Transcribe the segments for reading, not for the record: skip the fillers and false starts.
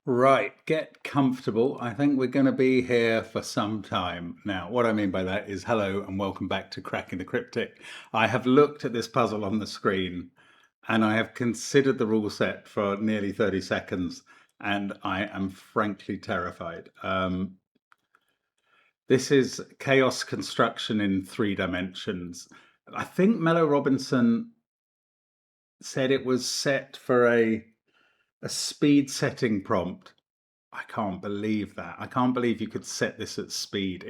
Right, get comfortable. I think we're going to be here for some time. Now, what I mean by that is hello and welcome back to Cracking the Cryptic. I have looked at this puzzle on the screen and I have considered the rule set for nearly 30 seconds and I am frankly terrified. This is chaos construction in 3 dimensions. I think Mello Robinson said it was set for a speed setting prompt. I can't believe that. I can't believe you could set this at speed.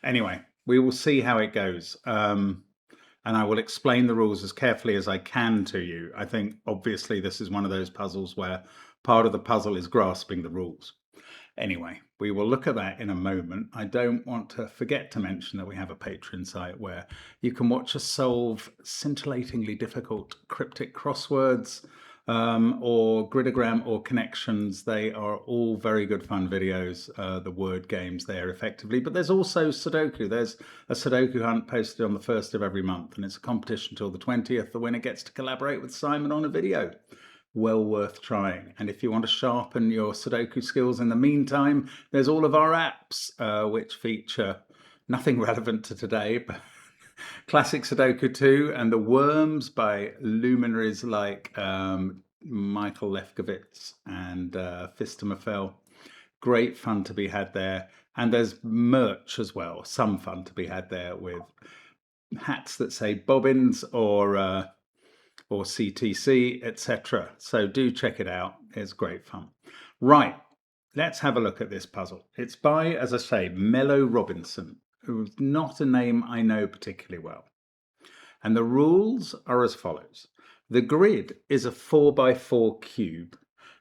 Anyway, we will see how it goes. And I will explain the rules as carefully as I can to you. I think obviously this is one of those puzzles where part of the puzzle is grasping the rules. Anyway, we will look at that in a moment. I don't want to forget to mention that we have a Patreon site where you can watch us solve scintillatingly difficult cryptic crosswords, or gridogram or connections. They are all very good fun videos, the word games there effectively. But there's also Sudoku. There's a Sudoku hunt posted on the 1st of every month, and it's a competition till the 20th. The winner gets to collaborate with Simon on a video. Well worth trying. And if you want to sharpen your Sudoku skills in the meantime, there's all of our apps, which feature nothing relevant to today, but Classic Sudoku 2 and The Worms by luminaries like Michael Lefkowitz and Fistamafel. Great fun to be had there. And there's merch as well. Some fun to be had there with hats that say Bobbins or CTC, etc. So do check it out. It's great fun. Right, let's have a look at this puzzle. It's by, as I say, Mello Robinson, who's not a name I know particularly well. And the rules are as follows. The grid is a 4x4 cube.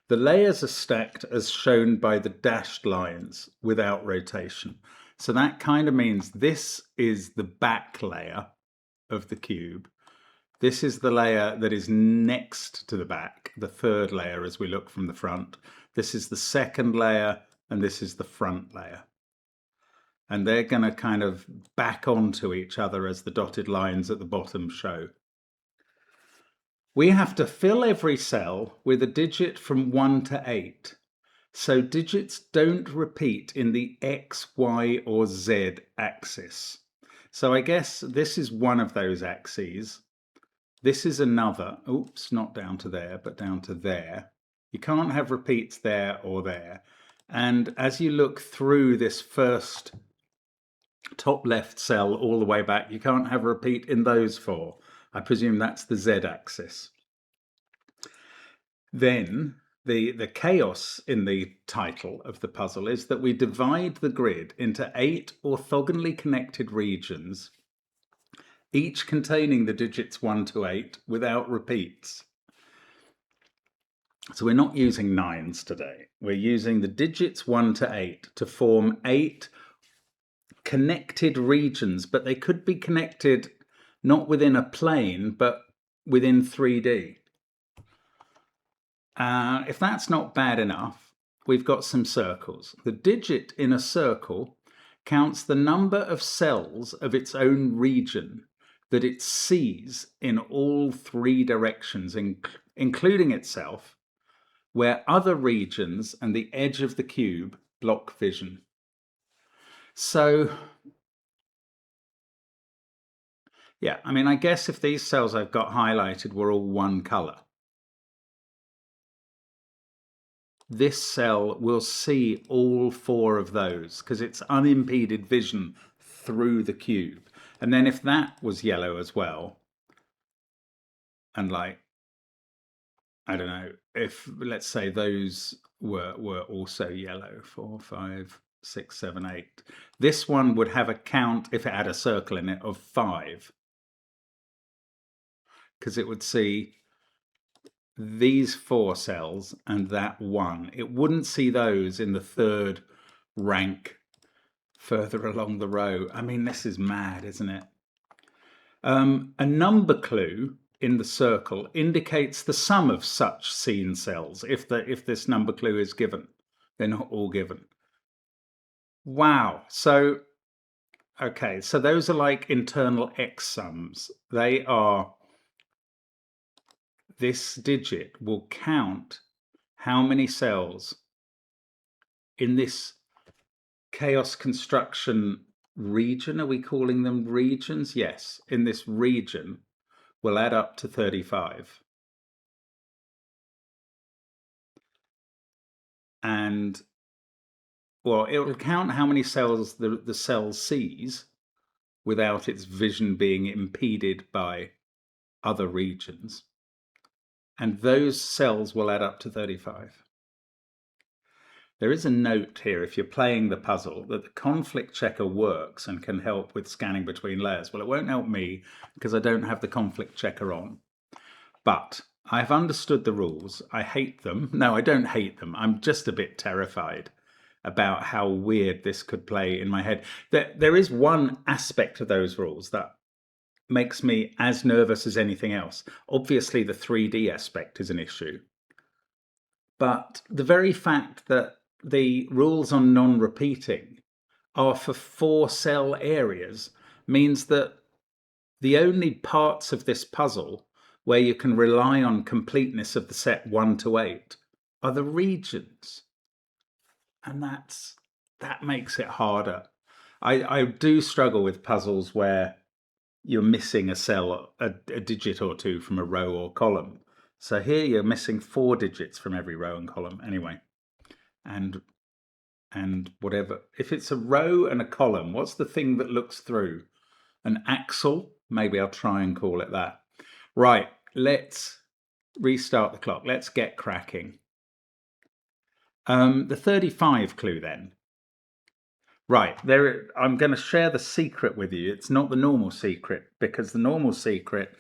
The layers are stacked as shown by the dashed lines without rotation. So that kind of means this is the back layer of the cube. This is the layer that is next to the back, the third layer as we look from the front. This is the second layer, and this is the front layer. And they're going to kind of back onto each other as the dotted lines at the bottom show. We have to fill every cell with a digit from 1 to 8. So digits don't repeat in the X, Y, or Z axis. So I guess this is one of those axes. This is another. Oops, not down to there, but down to there. You can't have repeats there or there. And as you look through this first top left cell all the way back, you can't have a repeat in those 4. I presume that's the Z-axis. Then the chaos in the title of the puzzle is that we divide the grid into 8 orthogonally connected regions, each containing the digits 1 to 8 without repeats. So we're not using 9s today. We're using the digits 1 to 8 to form 8 connected regions, but they could be connected not within a plane, but within 3D. If that's not bad enough, we've got some circles. The digit in a circle counts the number of cells of its own region that it sees in all 3 directions, including itself, where other regions and the edge of the cube block vision. So, yeah, I mean, I guess if these cells I've got highlighted were all one color, this cell will see all 4 of those because it's unimpeded vision through the cube. And then if that was yellow as well, and like, I don't know, if let's say those were also yellow, 4, 5, 6, 7, 8. This one would have a count, if it had a circle in it, of 5. Because it would see these 4 cells and that 1. It wouldn't see those in the 3rd rank further along the row. I mean, this is mad, isn't it? A number clue in the circle indicates the sum of such seen cells if this number clue is given. They're not all given. Wow. So, okay, so those are like internal X sums. They are, this digit will count how many cells in this chaos construction region, are we calling them regions? Yes, in this region will add up to 35. And, well, it will count how many cells the cell sees without its vision being impeded by other regions. And those cells will add up to 35. There is a note here, if you're playing the puzzle, that the conflict checker works and can help with scanning between layers. Well, it won't help me because I don't have the conflict checker on. But I've understood the rules. I hate them. No, I don't hate them. I'm just a bit terrified about how weird this could play in my head. There is one aspect of those rules that makes me as nervous as anything else. Obviously, the 3D aspect is an issue. But the very fact that the rules on non-repeating are for 4 cell areas means that the only parts of this puzzle where you can rely on completeness of the set 1 to 8 are the regions. And that makes it harder. I do struggle with puzzles where you're missing a cell, a digit or two from a row or column. So here you're missing 4 digits from every row and column anyway. And whatever. If it's a row and a column, what's the thing that looks through? An axle? Maybe I'll try and call it that. Right, let's restart the clock. Let's get cracking. The 35 clue then. Right, I'm going to share the secret with you. It's not the normal secret, because the normal secret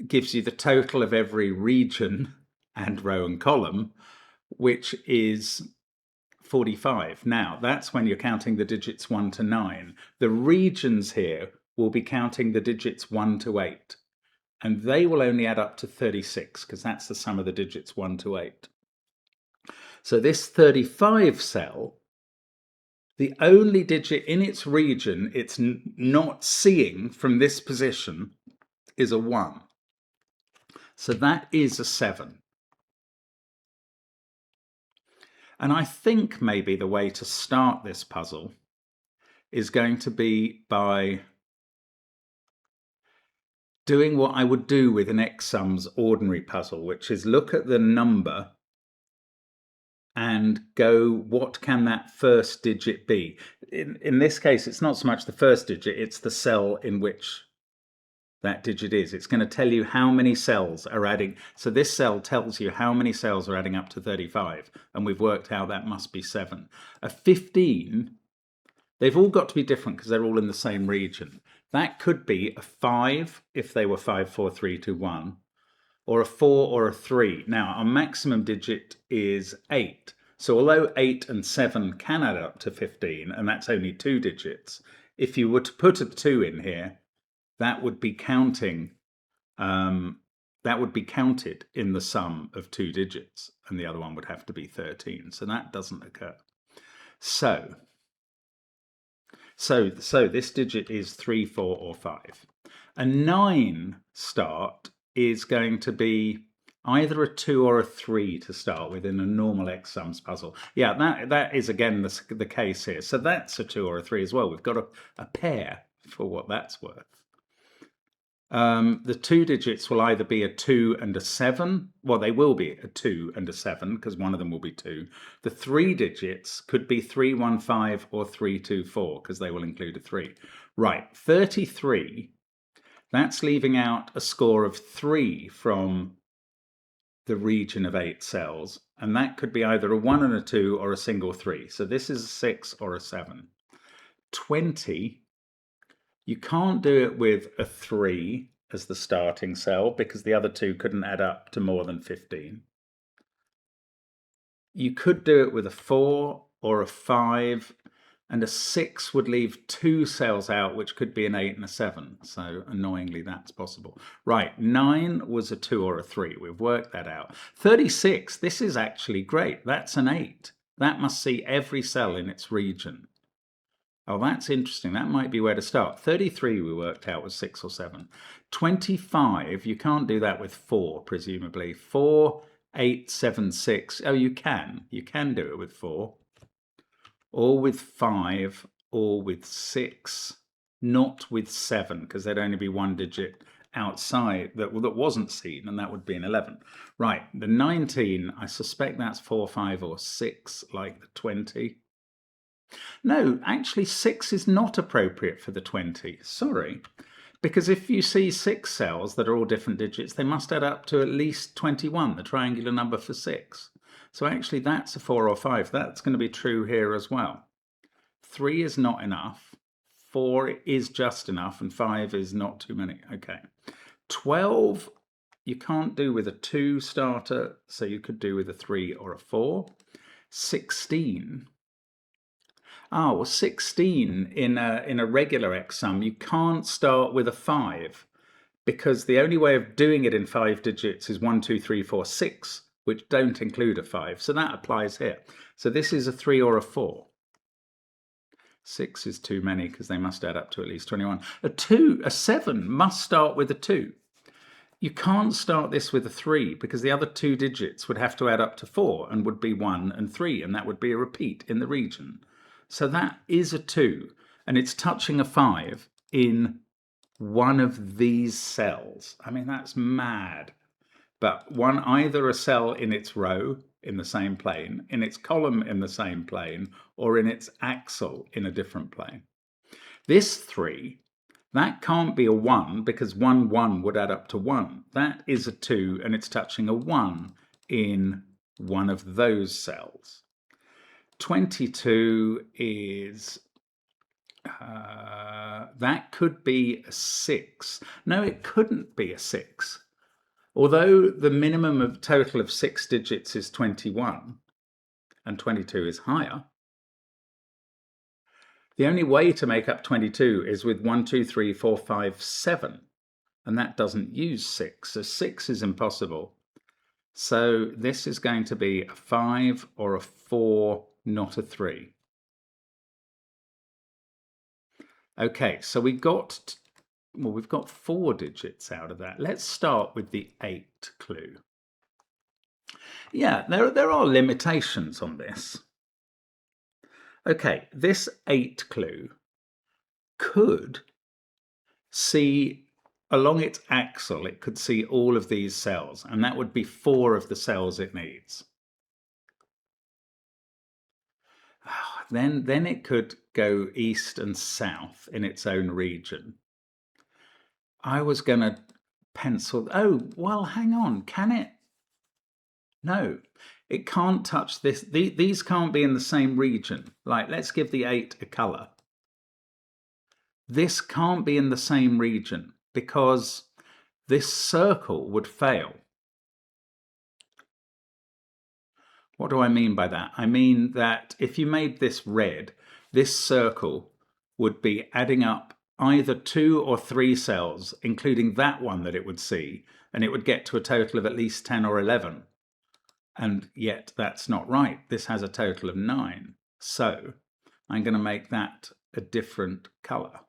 gives you the total of every region and row and column, which is 45. Now, that's when you're counting the digits 1 to 9. The regions here will be counting the digits 1 to 8. And they will only add up to 36, because that's the sum of the digits 1 to 8. So this 35 cell, the only digit in its region it's not seeing from this position is a 1. So that is a 7. And I think maybe the way to start this puzzle is going to be by doing what I would do with an X-sums ordinary puzzle, which is look at the number and go, what can that first digit be? In this case, it's not so much the first digit, it's the cell in which that digit is. It's going to tell you how many cells are adding. So this cell tells you how many cells are adding up to 35, and we've worked out that must be 7. A 15, they've all got to be different because they're all in the same region. That could be a 5 if they were 5, 4, 3, 2, 1, or a 4 or a 3. Now, our maximum digit is 8. So although 8 and 7 can add up to 15, and that's only 2 digits, if you were to put a 2 in here, that would be counting. That would be counted in the sum of 2 digits, and the other one would have to be 13. So that doesn't occur. So this digit is 3, 4, or 5. A 9 start is going to be either a 2 or a 3 to start with in a normal X-sums puzzle. Yeah, that is again the case here. So that's a 2 or a 3 as well. We've got a pair for what that's worth. The 2 digits will either be a 2 and a 7. Well, they will be a 2 and a 7 because one of them will be 2. The 3 digits could be 3, 1, 5 or 3, 2, 4 because they will include a 3. Right, 33, that's leaving out a score of 3 from the region of 8 cells. And that could be either a 1 and a 2 or a single 3. So this is a 6 or a 7. 20, you can't do it with a 3 as the starting cell because the other 2 couldn't add up to more than 15. You could do it with a 4 or a 5, and a 6 would leave 2 cells out, which could be an 8 and a 7. So annoyingly, that's possible. Right, 9 was a 2 or a 3. We've worked that out. 36, this is actually great. That's an 8. That must see every cell in its region. Oh, that's interesting. That might be where to start. 33 we worked out was 6 or 7. 25, you can't do that with 4, presumably. 4, 8, 7, 6. Oh, you can. You can do it with 4. or with 5, or with 6, not with 7, because there'd only be one digit outside that wasn't seen, and that would be an 11. Right, the 19, I suspect that's 4, 5, or 6, like the 20. No, actually 6 is not appropriate for the 20, sorry. Because if you see 6 cells that are all different digits, they must add up to at least 21, the triangular number for 6. So actually that's a 4 or 5. That's going to be true here as well. 3 is not enough, 4 is just enough, and 5 is not too many. Okay. 12 you can't do with a 2 starter, so you could do with a 3 or a 4. 16, well, 16 in a regular X sum, you can't start with a 5, because the only way of doing it in 5 digits is 1, 2, 3, 4, 6, which don't include a 5. So that applies here. So this is a 3 or a 4. 6 is too many because they must add up to at least 21. A 7 must start with a 2. You can't start this with a 3 because the other 2 digits would have to add up to 4 and would be 1 and 3, and that would be a repeat in the region. So that is a 2, and it's touching a 5 in one of these cells. I mean, that's mad. But either a cell in its row in the same plane, in its column in the same plane, or in its axle in a different plane. This 3, that can't be a 1 because 1, 1 would add up to 1. That is a 2, and it's touching a 1 in one of those cells. 22 is, that could be a 6. No, it couldn't be a 6. Although the minimum of total of 6 digits is 21, and 22 is higher, the only way to make up 22 is with 1, 2, 3, 4, 5, 7, and that doesn't use 6, so 6 is impossible. So this is going to be a 5 or a 4, not a 3. Okay, so we've got 4 digits out of that. Let's start with the 8 clue. Yeah, there are limitations on this. Okay, this 8 clue could see, along its axle, it could see all of these cells, and that would be 4 of the cells it needs. Then it could go east and south in its own region. I was going to pencil, oh, well, hang on, can it? No, it can't touch this. These can't be in the same region. Like, let's give the 8 a color. This can't be in the same region because this circle would fail. What do I mean by that? I mean that if you made this red, this circle would be adding up either 2 or 3 cells, including that one that it would see, and it would get to a total of at least 10 or 11. And yet that's not right. This has a total of 9. So I'm going to make that a different color.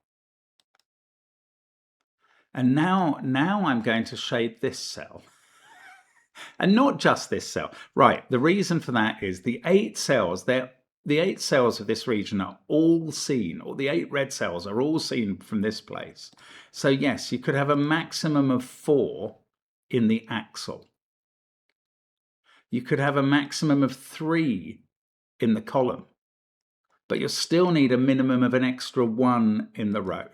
And now I'm going to shade this cell. And not just this cell. Right, the reason for that is the 8 cells, the 8 cells of this region are all seen, or the 8 red cells are all seen from this place. So yes, you could have a maximum of 4 in the axle. You could have a maximum of 3 in the column, but you'll still need a minimum of an extra 1 in the row.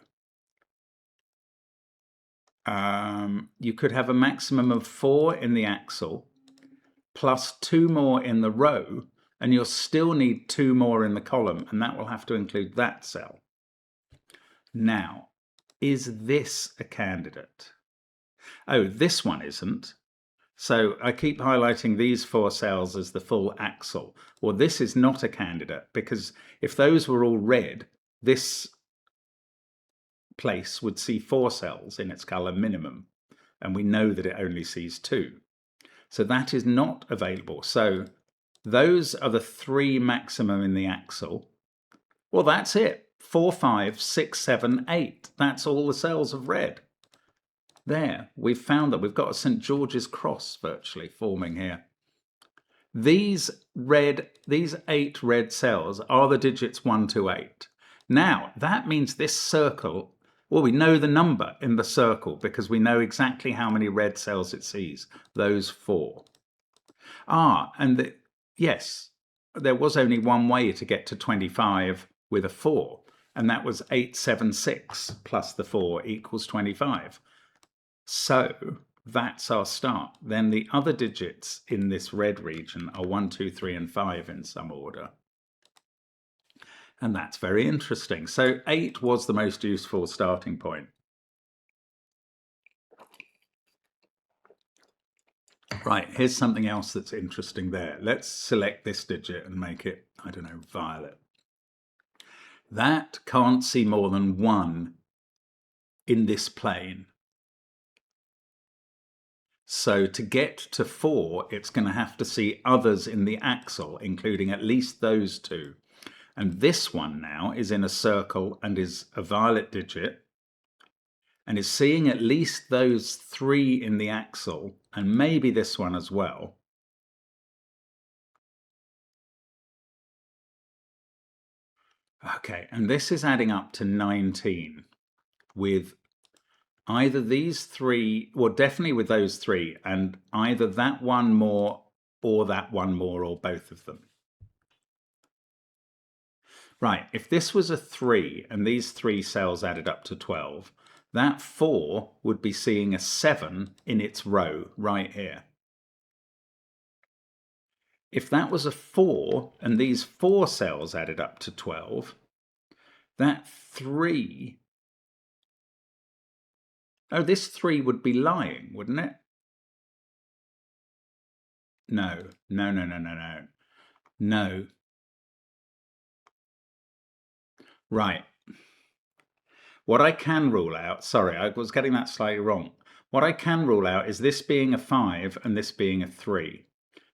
You could have a maximum of 4 in the axle, plus 2 more in the row, and you'll still need 2 more in the column, and that will have to include that cell. Now, is this a candidate? Oh, this one isn't. So I keep highlighting these 4 cells as the full axle. Well, this is not a candidate, because if those were all red, this place would see 4 cells in its color minimum, and we know that it only sees 2. So that is not available. So those are the 3 maximum in the axle. Well, that's it. 4, 5, 6, 7, 8. That's all the cells of red. There, we've found that we've got a St. George's cross virtually forming here. These 8 red cells are the digits 1 to 8. Now, that means this circle, well, we know the number in the circle because we know exactly how many red cells it sees, those 4. And yes, there was only one way to get to 25 with a 4, and that was 876 plus the 4 equals 25. So that's our start. Then the other digits in this red region are 1, 2, 3, and 5 in some order. And that's very interesting. So 8 was the most useful starting point. Right, here's something else that's interesting there. Let's select this digit and make it, I don't know, violet. That can't see more than 1 in this plane. So to get to 4, it's going to have to see others in the axle, including at least those 2. And this one now is in a circle and is a violet digit and is seeing at least those 3 in the axle and maybe this one as well. Okay, and this is adding up to 19 with either these 3, well, definitely with those 3, and either that one more or that one more or both of them. Right, if this was a 3 and these 3 cells added up to 12, that 4 would be seeing a 7 in its row right here. If that was a 4 and these 4 cells added up to 12, that 3... Oh, this 3 would be lying, wouldn't it? No. Right. What I can rule out, sorry, I was getting that slightly wrong. What I can rule out is this being a 5 and this being a 3.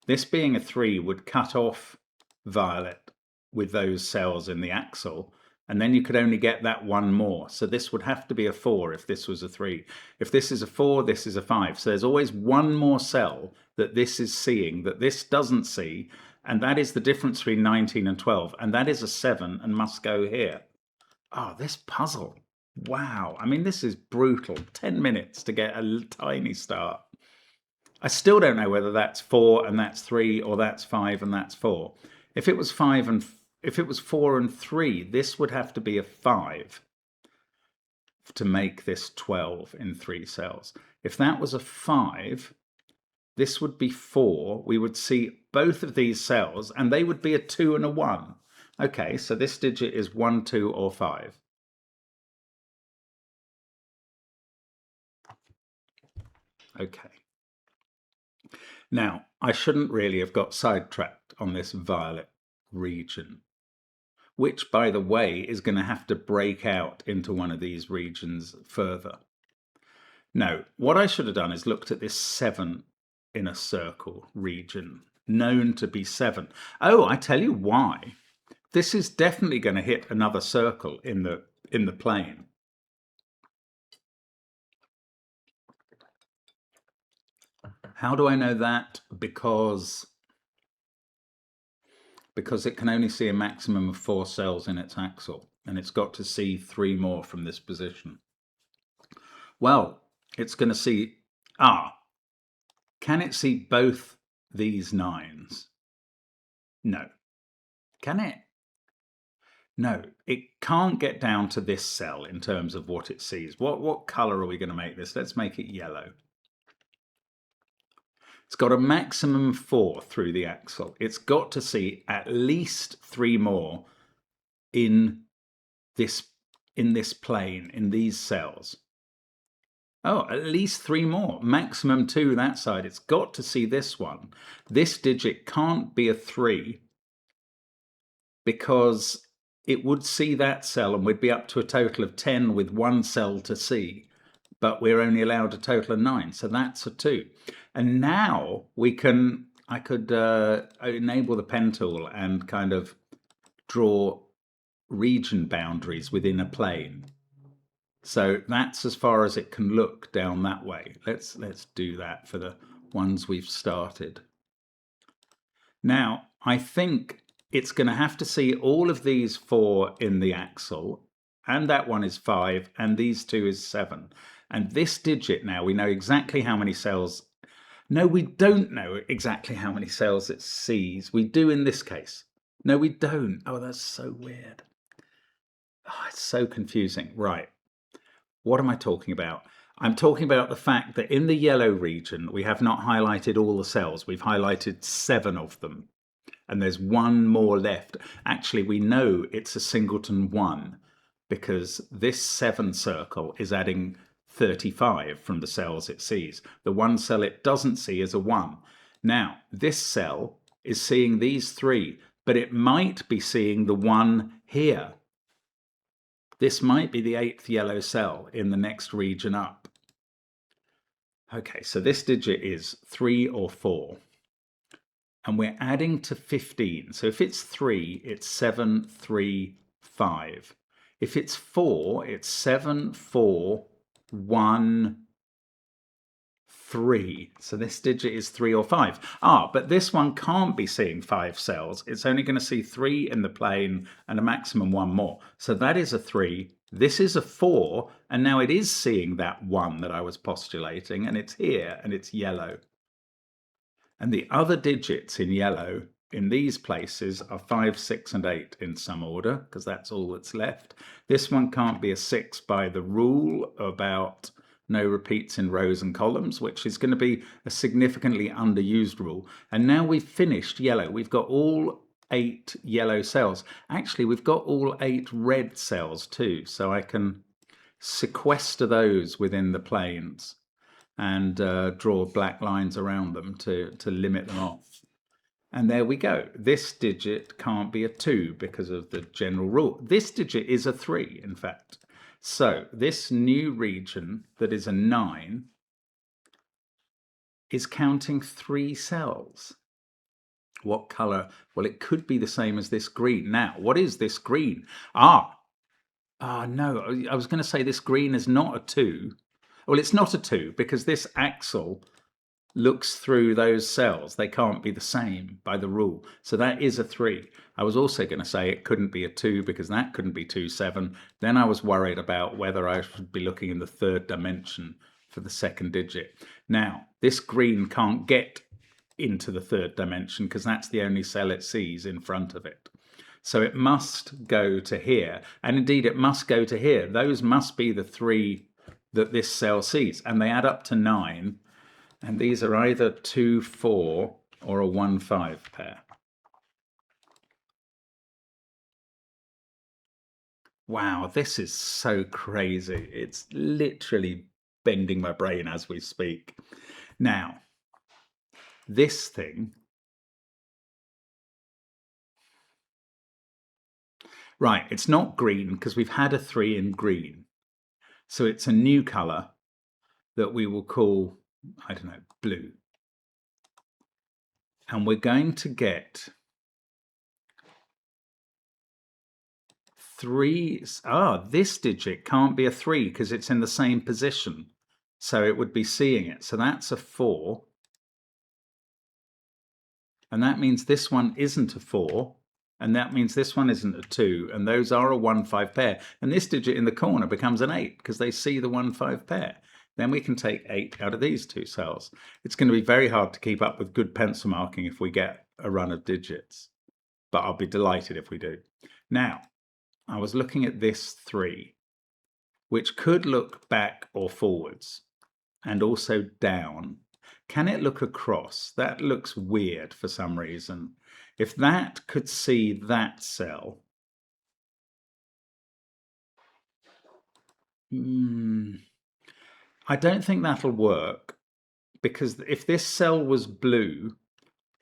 This being a 3 would cut off violet with those cells in the axle, and then you could only get that one more. So this would have to be a 4 if this was a 3. If this is a 4, this is a 5. So there's always one more cell that this is seeing that this doesn't see, and that is the difference between 19 and 12, and that is a 7 and must go here. Oh, this puzzle. Wow. I mean, this is brutal. 10 minutes to get a tiny start. I still don't know whether that's 4 and that's 3 or that's 5 and that's 4. If it was 4 and 3, this would have to be a 5 to make this 12 in 3 cells. If that was a 5, this would be 4. We would see both of these cells and they would be a 2 and a 1. Okay, so this digit is 1, 2, or 5. Okay. Now, I shouldn't really have got sidetracked on this violet region, which, by the way, is going to have to break out into one of these regions further. No, what I should have done is looked at this 7 in a circle region, known to be 7. Oh, I tell you why. This is definitely going to hit another circle in the plane. How do I know that? Because it can only see a maximum of 4 cells in its axle, and it's got to see 3 more from this position. Well, it's going to see, can it see both these 9s? No. Can it? No, it can't get down to this cell in terms of what it sees. What color are we going to make this? Let's make it yellow. It's got a maximum 4 through the axle. It's got to see at least 3 more in this plane, in these cells. Oh, at least 3 more. Maximum 2 that side. It's got to see this one. This digit can't be a 3 because it would see that cell and we'd be up to a total of 10 with 1 cell to see. But we're only allowed a total of 9, so that's a 2. And now I could enable the pen tool and kind of draw region boundaries within a plane. So that's as far as it can look down that way. Let's do that for the ones we've started. Now, I think it's going to have to see all of these 4 in the axle, and that one is 5, and these 2 is 7. And this digit now, we know exactly how many cells. No, we don't know exactly how many cells it sees. We do in this case. No, we don't. Oh, that's so weird. Oh, it's so confusing. Right. What am I talking about? I'm talking about the fact that in the yellow region, we have not highlighted all the cells. We've highlighted 7 of them, and there's 1 more left. Actually, we know it's a singleton 1 because this 7 circle is adding 35 from the cells it sees. The 1 cell it doesn't see is a 1. Now, this cell is seeing these 3, but it might be seeing the 1 here. This might be the 8th yellow cell in the next region up. Okay, so this digit is 3 or 4. And we're adding to 15. So if it's 3, it's 7, 3, 5. If it's 4, it's 7, 4, 1, 3. So this digit is 3 or 5. But this one can't be seeing 5 cells. It's only going to see 3 in the plane and a maximum 1 more. So that is a 3. This is a 4. And now it is seeing that 1 that I was postulating. And it's here and it's yellow. And the other digits in yellow in these places are 5, 6, and 8 in some order, because that's all that's left. This one can't be a 6 by the rule about no repeats in rows and columns, which is going to be a significantly underused rule. And now we've finished yellow. We've got all 8 yellow cells. Actually, we've got all 8 red cells too, so I can sequester those within the planes and draw black lines around them to limit them off. And there we go. This digit can't be a 2 because of the general rule. This digit is a 3, in fact. So this new region that is a 9 is counting 3 cells. What color? Well, it could be the same as this green. Now, what is this green? No, I was going to say this green is not a 2. Well, it's not a 2 because this axle looks through those cells. They can't be the same by the rule. So that is a 3. I was also going to say it couldn't be a 2 because that couldn't be 2, 7. Then I was worried about whether I should be looking in the 3rd dimension for the 2nd digit. Now, this green can't get into the 3rd dimension because that's the only cell it sees in front of it. So it must go to here. And indeed, it must go to here. Those must be the 3 that this cell sees, and they add up to 9, and these are either 2, 4 or a 1, 5 pair. Wow, this is so crazy. It's literally bending my brain as we speak. Now, this thing, right, it's not green because we've had a 3 in green. So it's a new color that we will call, I don't know, blue. And we're going to get 3. This digit can't be a 3 because it's in the same position. So it would be seeing it. So that's a 4. And that means this one isn't a 4. And that means this one isn't a 2. And those are a 1, 5 pair. And this digit in the corner becomes an 8 because they see the 1, 5 pair. Then we can take 8 out of these 2 cells. It's going to be very hard to keep up with good pencil marking if we get a run of digits. But I'll be delighted if we do. Now, I was looking at this 3, which could look back or forwards and also down. Can it look across? That looks weird for some reason. If that could see that cell, I don't think that'll work, because if this cell was blue,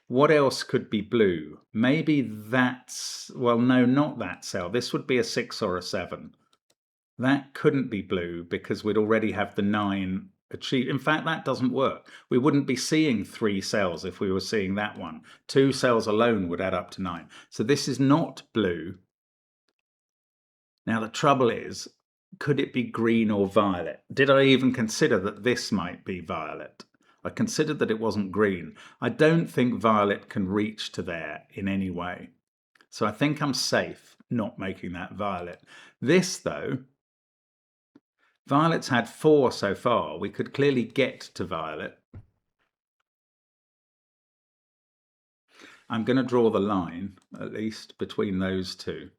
what else could be blue? Maybe that's, well, no, not that cell. This would be a 6 or a 7. That couldn't be blue because we'd already have the 9 achieved. In fact, that doesn't work. We wouldn't be seeing 3 cells if we were seeing that one. 2 cells alone would add up to 9. So this is not blue. Now, the trouble is, could it be green or violet? Did I even consider that this might be violet? I considered that it wasn't green. I don't think violet can reach to there in any way. So I think I'm safe not making that violet. This, though, violet's had 4 so far. We could clearly get to violet. I'm going to draw the line, at least, between those two.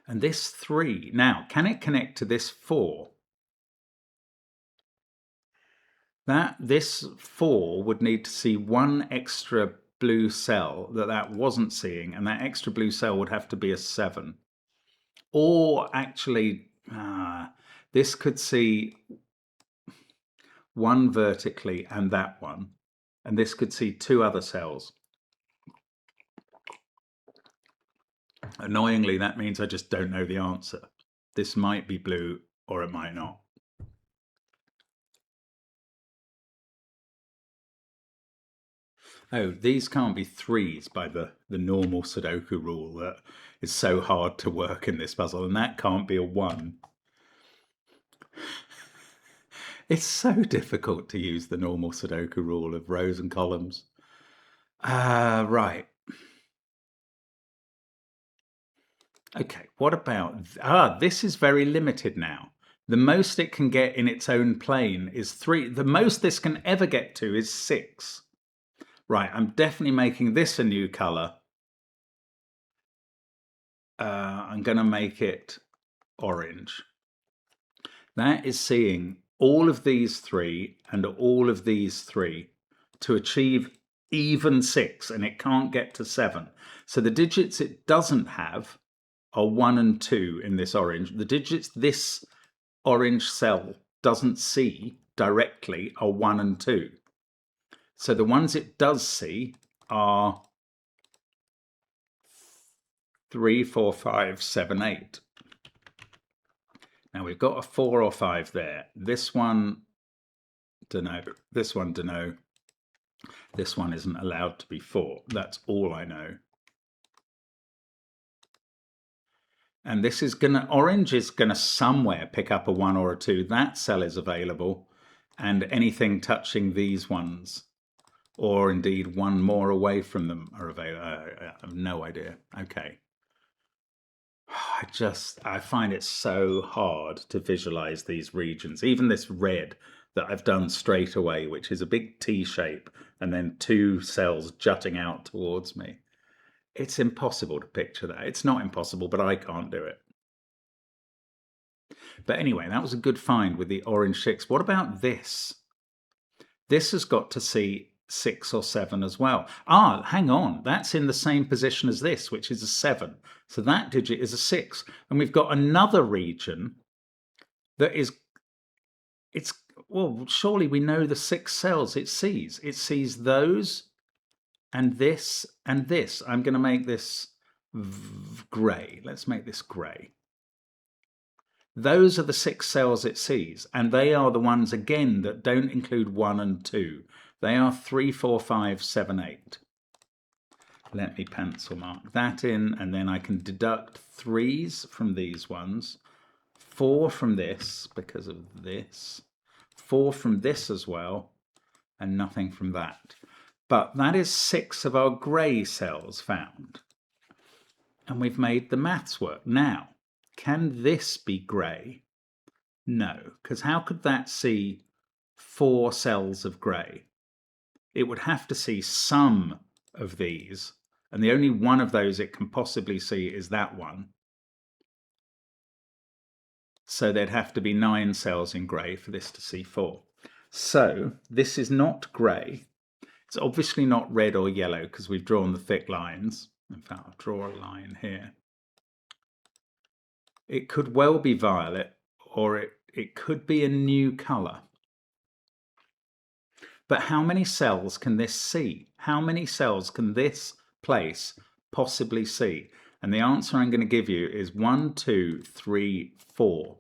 And this 3, now, can it connect to this 4? This 4 would need to see one extra blue cell that wasn't seeing, and that extra blue cell would have to be a 7. Or actually, this could see one vertically and that one, and this could see 2 other cells. Annoyingly, that means I just don't know the answer. This might be blue or it might not. Oh, these can't be 3s by the normal Sudoku rule that is so hard to work in this puzzle, and that can't be a 1. It's so difficult to use the normal Sudoku rule of rows and columns. Right. Okay, what about, this is very limited now. The most it can get in its own plane is 3. The most this can ever get to is 6. Right, I'm definitely making this a new color. I'm going to make it orange. That is seeing all of these 3 and all of these 3 to achieve even 6, and it can't get to 7. So the digits it doesn't have are 1 and 2 in this orange. The digits this orange cell doesn't see directly are 1 and 2. So the ones it does see are 3, 4, 5, 7, 8. Now we've got a 4 or 5 there. This one, dunno. This one, dunno. This one isn't allowed to be 4. That's all I know. And this is orange is gonna somewhere pick up a 1 or a 2. That cell is available. And anything touching these ones, or indeed one more away from them, are available. I have no idea. Okay. I find it so hard to visualize these regions. Even this red that I've done straight away, which is a big T shape and then 2 cells jutting out towards me. It's impossible to picture that. It's not impossible, but I can't do it. But anyway, that was a good find with the orange 6. What about this? This has got to see 6 or 7 as well. Hang on. That's in the same position as this, which is a 7. So that digit is a 6. And we've got another region that is, well, surely we know the 6 cells it sees. It sees those and this and this. I'm going to make this grey. Let's make this grey. Those are the 6 cells it sees, and they are the ones, again, that don't include 1 and 2. They are 3, 4, 5, 7, 8. Let me pencil mark that in, and then I can deduct 3s from these ones, 4 from this because of this, 4 from this as well, and nothing from that. But that is 6 of our grey cells found. And we've made the maths work. Now, can this be grey? No, because how could that see 4 cells of grey? It would have to see some of these, and the only one of those it can possibly see is that one. So there'd have to be 9 cells in grey for this to see 4. So this is not grey. It's obviously not red or yellow because we've drawn the thick lines. In fact, I'll draw a line here. It could well be violet, or it could be a new colour. But how many cells can this see? How many cells can this place possibly see? And the answer I'm going to give you is 1, 2, 3, 4.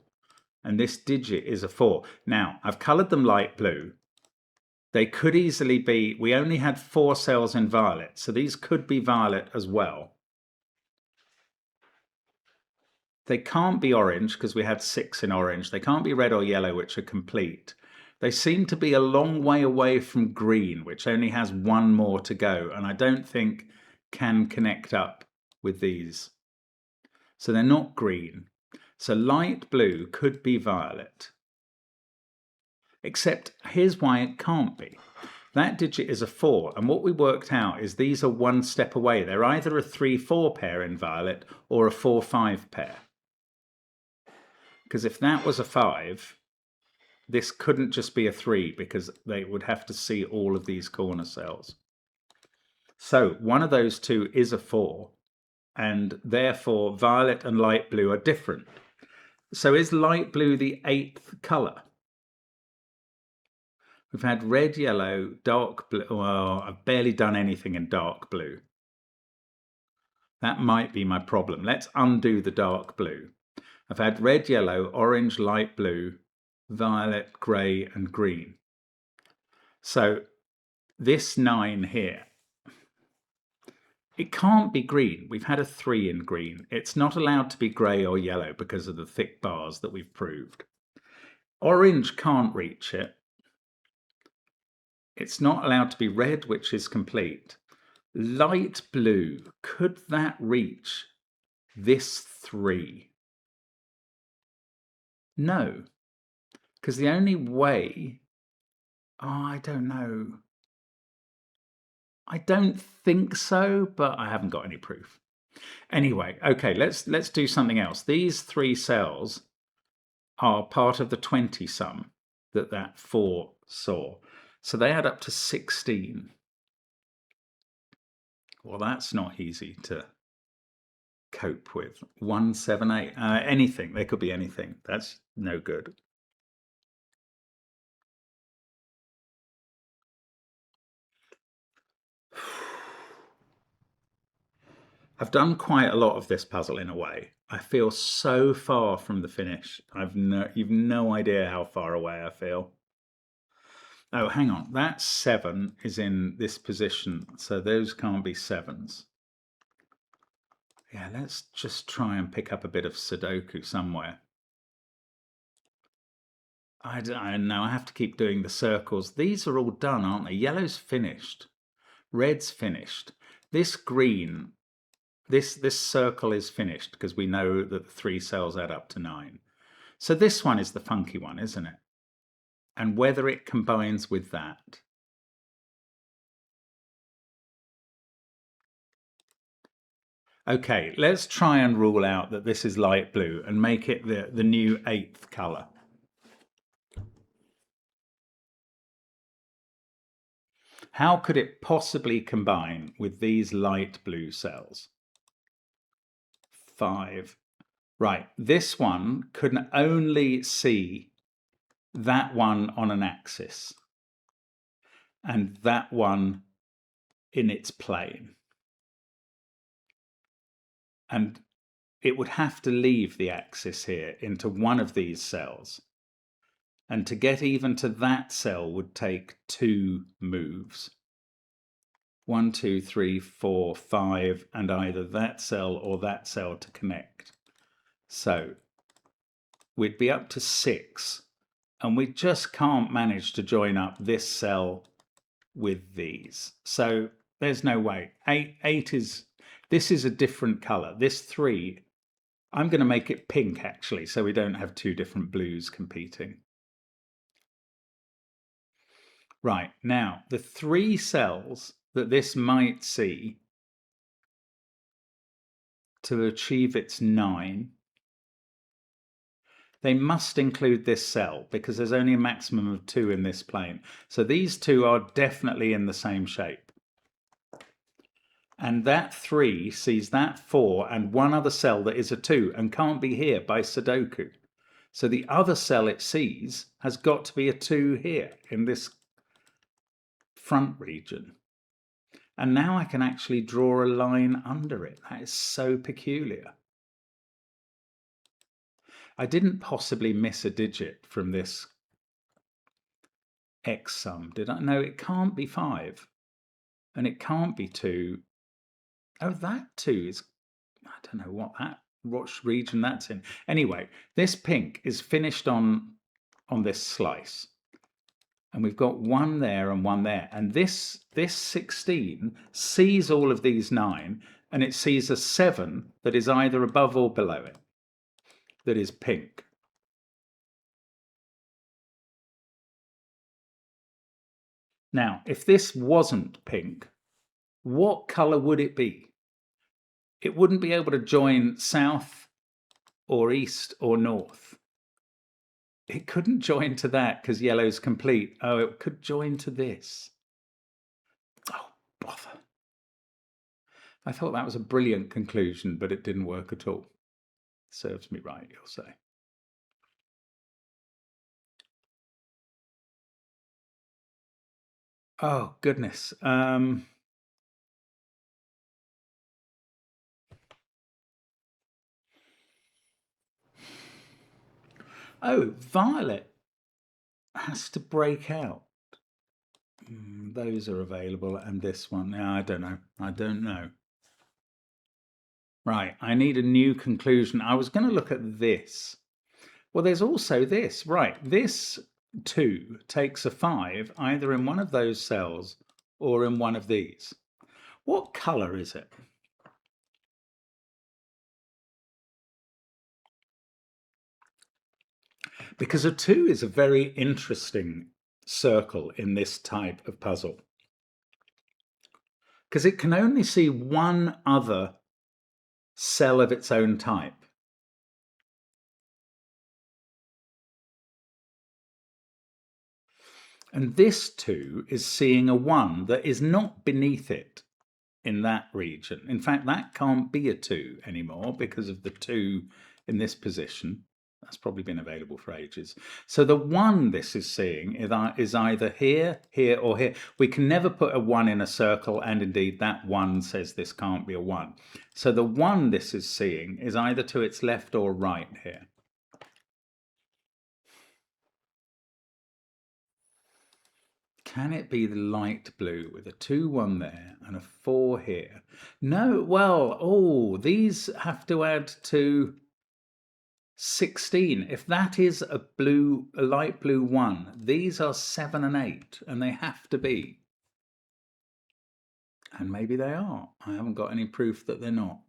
And this digit is a 4. Now, I've coloured them light blue. They could easily be, we only had 4 cells in violet, so these could be violet as well. They can't be orange because we had 6 in orange. They can't be red or yellow, which are complete. They seem to be a long way away from green, which only has one more to go, and I don't think can connect up with these. So they're not green. So light blue could be violet. Except here's why it can't be. That digit is a 4, and what we worked out is these are one step away. They're either a 3-4 pair in violet or a 4-5 pair. Because if that was a 5, this couldn't just be a 3 because they would have to see all of these corner cells. So one of those two is a 4, and therefore violet and light blue are different. So is light blue the 8th colour? We've had red, yellow, dark blue. Well, I've barely done anything in dark blue. That might be my problem. Let's undo the dark blue. I've had red, yellow, orange, light blue, violet, grey and green. So this 9 here, it can't be green. We've had a 3 in green. It's not allowed to be grey or yellow because of the thick bars that we've proved. Orange can't reach it. It's not allowed to be red, which is complete. Light blue, could that reach this 3? No, because the only way, I don't know. I don't think so, but I haven't got any proof. Anyway, okay, let's do something else. These 3 cells are part of the 20 sum that 4 saw. So they add up to 16. Well, that's not easy to cope with. 1, 7, 8. Anything. They could be anything. That's no good. I've done quite a lot of this puzzle in a way. I feel so far from the finish. You've no idea how far away I feel. Oh, hang on. That 7 is in this position, so those can't be 7s. Yeah, let's just try and pick up a bit of Sudoku somewhere. I don't know. I have to keep doing the circles. These are all done, aren't they? Yellow's finished. Red's finished. This green, this circle is finished because we know that the 3 cells add up to 9. So this one is the funky one, isn't it? And whether it combines with that. Okay, let's try and rule out that this is light blue and make it the new 8th colour. How could it possibly combine with these light blue cells? 5. Right, this one can only see that one on an axis and that one in its plane. And it would have to leave the axis here into one of these cells. And to get even to that cell would take 2 moves. 1, 2, 3, 4, 5, and either that cell or that cell to connect. So we'd be up to 6, and we just can't manage to join up this cell with these. So there's no way. 8 is, this is a different color. This 3, I'm going to make it pink actually, so we don't have 2 different blues competing. Right, now the 3 cells that this might see to achieve its 9, they must include this cell because there's only a maximum of 2 in this plane. So these 2 are definitely in the same shape. And that 3 sees that 4 and one other cell that is a 2 and can't be here by Sudoku. So the other cell it sees has got to be a 2 here in this front region. And now I can actually draw a line under it. That is so peculiar. I didn't possibly miss a digit from this X sum, did I? No, it can't be 5. And it can't be 2. Oh, that 2 is, I don't know what region that's in. Anyway, this pink is finished on this slice. And we've got one there and one there. And this 16 sees all of these 9, and it sees a 7 that is either above or below it, that is pink. Now, if this wasn't pink, what colour would it be? It wouldn't be able to join south or east or north. It couldn't join to that because yellow's complete. Oh, it could join to this. Oh, bother. I thought that was a brilliant conclusion, but it didn't work at all. Serves me right, you'll say. Oh, goodness. Oh, violet has to break out. Those are available, and this one. No, I don't know. I don't know. Right, I need a new conclusion. I was going to look at this. Well, there's also this. Right, this 2 takes a 5 either in one of those cells or in one of these. What colour is it? Because a 2 is a very interesting circle in this type of puzzle. Because it can only see one other cell of its own type. And this 2 is seeing a 1 that is not beneath it in that region. In fact, that can't be a 2 anymore because of the 2 in this position. That's probably been available for ages. So the 1 this is seeing is either here, here, or here. We can never put a 1 in a circle, and indeed that 1 says this can't be a 1. So the 1 this is seeing is either to its left or right here. Can it be the light blue with a 2, 1 there and a 4 here? No, well, oh, these have to add to 16. If that is a light blue 1, these are 7 and 8, and they have to be. And maybe they are. I haven't got any proof that they're not.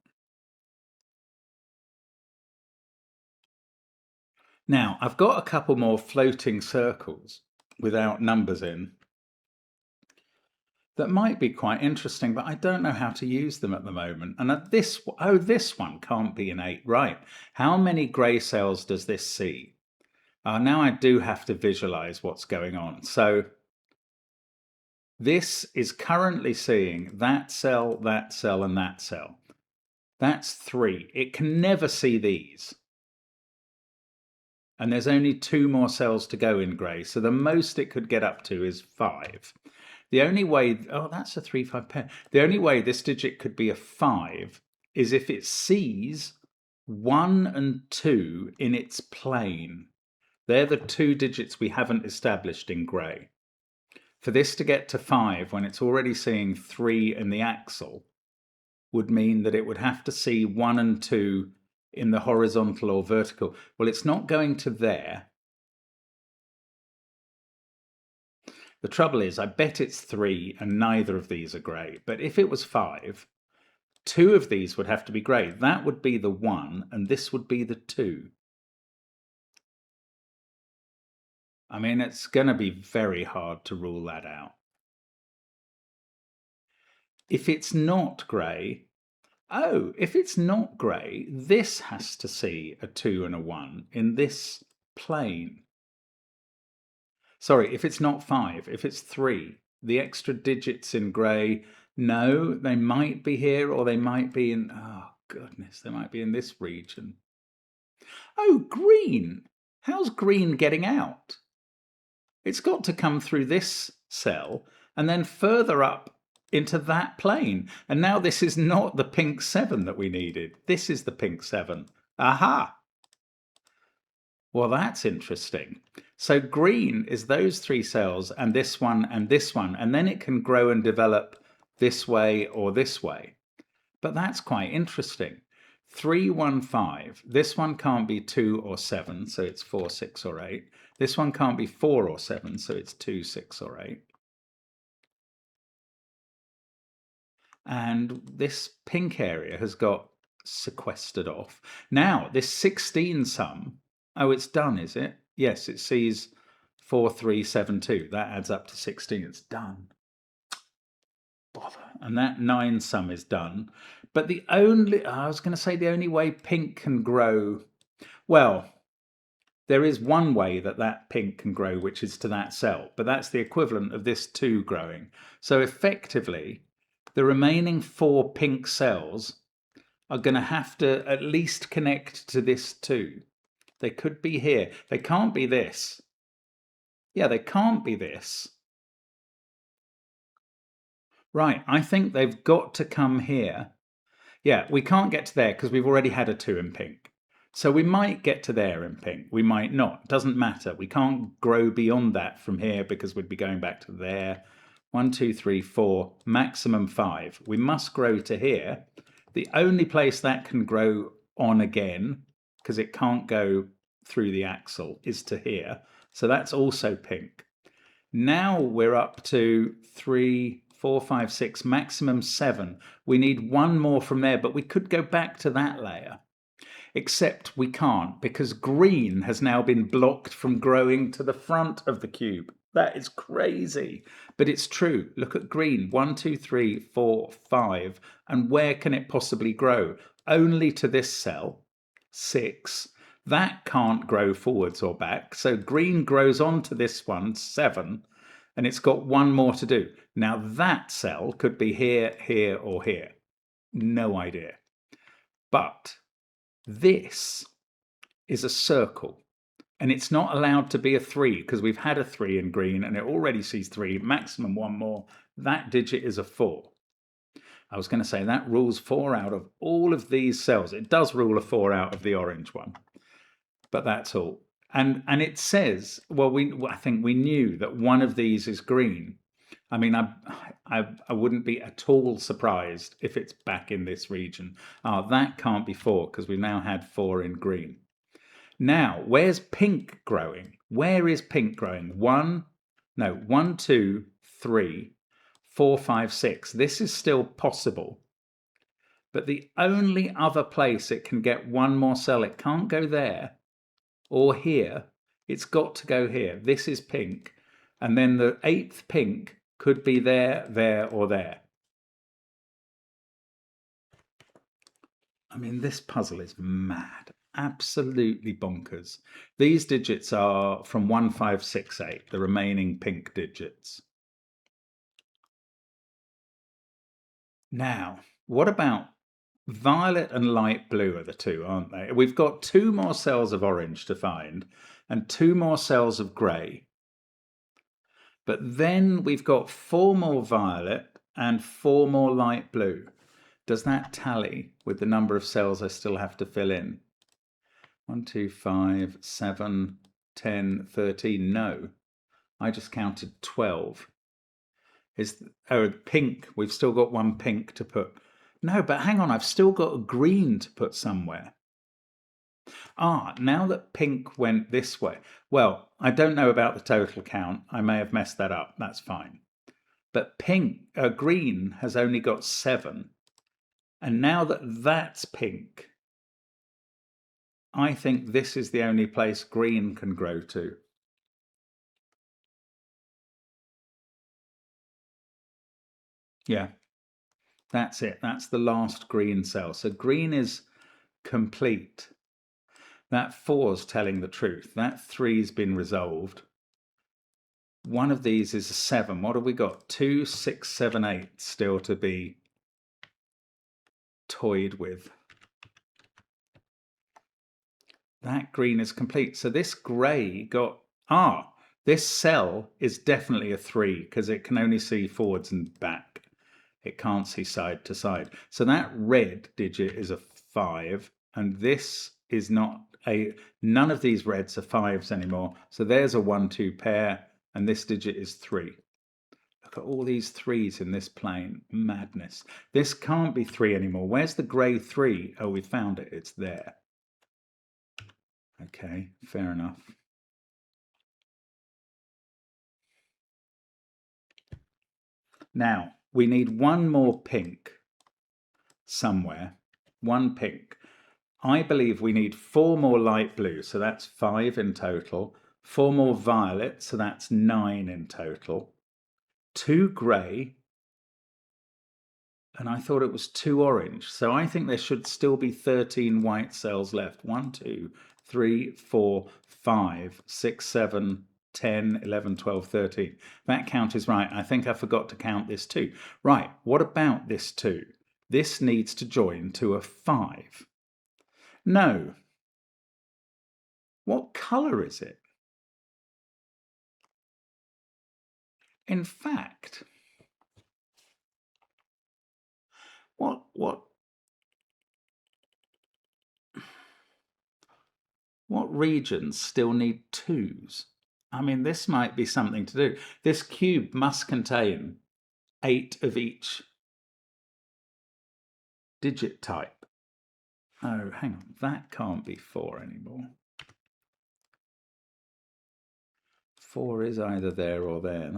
Now, I've got a couple more floating circles without numbers in that might be quite interesting, but I don't know how to use them at the moment. And this one can't be an 8, right? How many grey cells does this see? Now I do have to visualize what's going on. So this is currently seeing that cell, and that cell. That's 3. It can never see these. And there's only 2 more cells to go in grey, so the most it could get up to is 5. The only way, oh, that's a 3, 5 pair. The only way this digit could be a 5 is if it sees 1 and 2 in its plane. They're the 2 digits we haven't established in grey. For this to get to 5 when it's already seeing 3 in the axle would mean that it would have to see 1 and 2 in the horizontal or vertical. Well, it's not going to there. The trouble is, I bet it's 3 and neither of these are grey. But if it was 5, 2 of these would have to be grey. That would be the 1 and this would be the 2. I mean, it's going to be very hard to rule that out. If it's not grey, if it's not grey, this has to see a 2 and a 1 in this plane. Sorry, if it's not 5, if it's 3, the extra digits in grey, no, they might be here or they might be in, oh goodness, they might be in this region. Oh, green. How's green getting out? It's got to come through this cell and then further up into that plane. And now this is not the pink 7 that we needed. This is the pink 7. Aha! Well, that's interesting. So green is those 3 cells and this one, and then it can grow and develop this way or this way. But that's quite interesting. 3, 1, 5. This one can't be 2 or 7, so it's 4, 6, or 8. This one can't be 4 or 7, so it's 2, 6, or 8. And this pink area has got sequestered off. Now, this 16 sum, oh, it's done, is it? Yes, it sees 4, 3, 7, 2. That adds up to 16. It's done. Bother. And that 9 sum is done. But the only, I was going to say the only way pink can grow, well, there is one way that that pink can grow, which is to that cell, but that's the equivalent of this 2 growing. So effectively, the remaining 4 pink cells are going to have to at least connect to this 2. They could be here. They can't be this. Yeah, they can't be this. Right, I think they've got to come here. Yeah, we can't get to there because we've already had a 2 in pink. So we might get to there in pink. We might not. Doesn't matter. We can't grow beyond that from here because we'd be going back to there. 1, 2, 3, 4, maximum 5. We must grow to here. The only place that can grow on again, because it can't go through the axle, is to here. So that's also pink. Now we're up to 3, 4, 5, 6, maximum 7. We need one more from there, but we could go back to that layer. Except we can't, because green has now been blocked from growing to the front of the cube. That is crazy, but it's true. Look at green, 1, 2, 3, 4, 5. And where can it possibly grow? Only to this cell, 6. That can't grow forwards or back. So green grows onto this one, 7, and it's got one more to do. Now that cell could be here, here, or here. No idea. But this is a circle, and it's not allowed to be a 3 because we've had a 3 in green and it already sees 3, maximum one more. That digit is a 4. I was going to say that rules 4 out of all of these cells. It does rule a 4 out of the orange one, but that's all. And it says, well, I think we knew that one of these is green. I mean, I wouldn't be at all surprised if it's back in this region. That can't be 4 because we've now had 4 in green. Now, where's pink growing? Where is pink growing? 1, 2, 3, 4, 5, 6. This is still possible. But the only other place it can get one more cell, it can't go there or here. It's got to go here. This is pink. And then the 8th pink could be there, there, or there. I mean, this puzzle is mad. Absolutely bonkers. These digits are from 1, 5, 6, 8, the remaining pink digits. Now, what about violet and light blue are the 2, aren't they? We've got 2 more cells of orange to find and 2 more cells of grey. But then we've got 4 more violet and 4 more light blue. Does that tally with the number of cells I still have to fill in? 1, 2, 5, 7, 10, 13. No, I just counted 12. Pink. We've still got 1 pink to put. No, but hang on, I've still got a green to put somewhere. Now that pink went this way. Well, I don't know about the total count. I may have messed that up. That's fine. But green has only got 7. And now that that's pink, I think this is the only place green can grow to. Yeah, that's it. That's the last green cell. So green is complete. That 4's telling the truth. That 3's been resolved. One of these is a 7. What have we got? 2, 6, 7, 8 still to be toyed with. That green is complete. So this grey got, this cell is definitely a 3 because it can only see forwards and back. It can't see side to side. So that red digit is a 5, and this is not none of these reds are 5s anymore. So there's a 1, 2 pair, and this digit is 3. Look at all these 3s in this plane. Madness. This can't be 3 anymore. Where's the grey 3? Oh, we found it. It's there. Okay, fair enough. Now, we need one more pink somewhere. One pink. I believe we need 4 more light blue, so that's 5 in total. 4 more violet, so that's 9 in total. 2 grey, and I thought it was 2 orange, so I think there should still be 13 white cells left. 1, 2, 3, 4, 5, 6, 7, 10, 11, 12, 13. That count is right. I think I forgot to count this 2. Right, what about this 2? This needs to join to a 5. No. What colour is it? In fact, what regions still need 2s? I mean, this might be something to do. This cube must contain 8 of each digit type. Oh, hang on, that can't be 4 anymore. 4 is either there or there.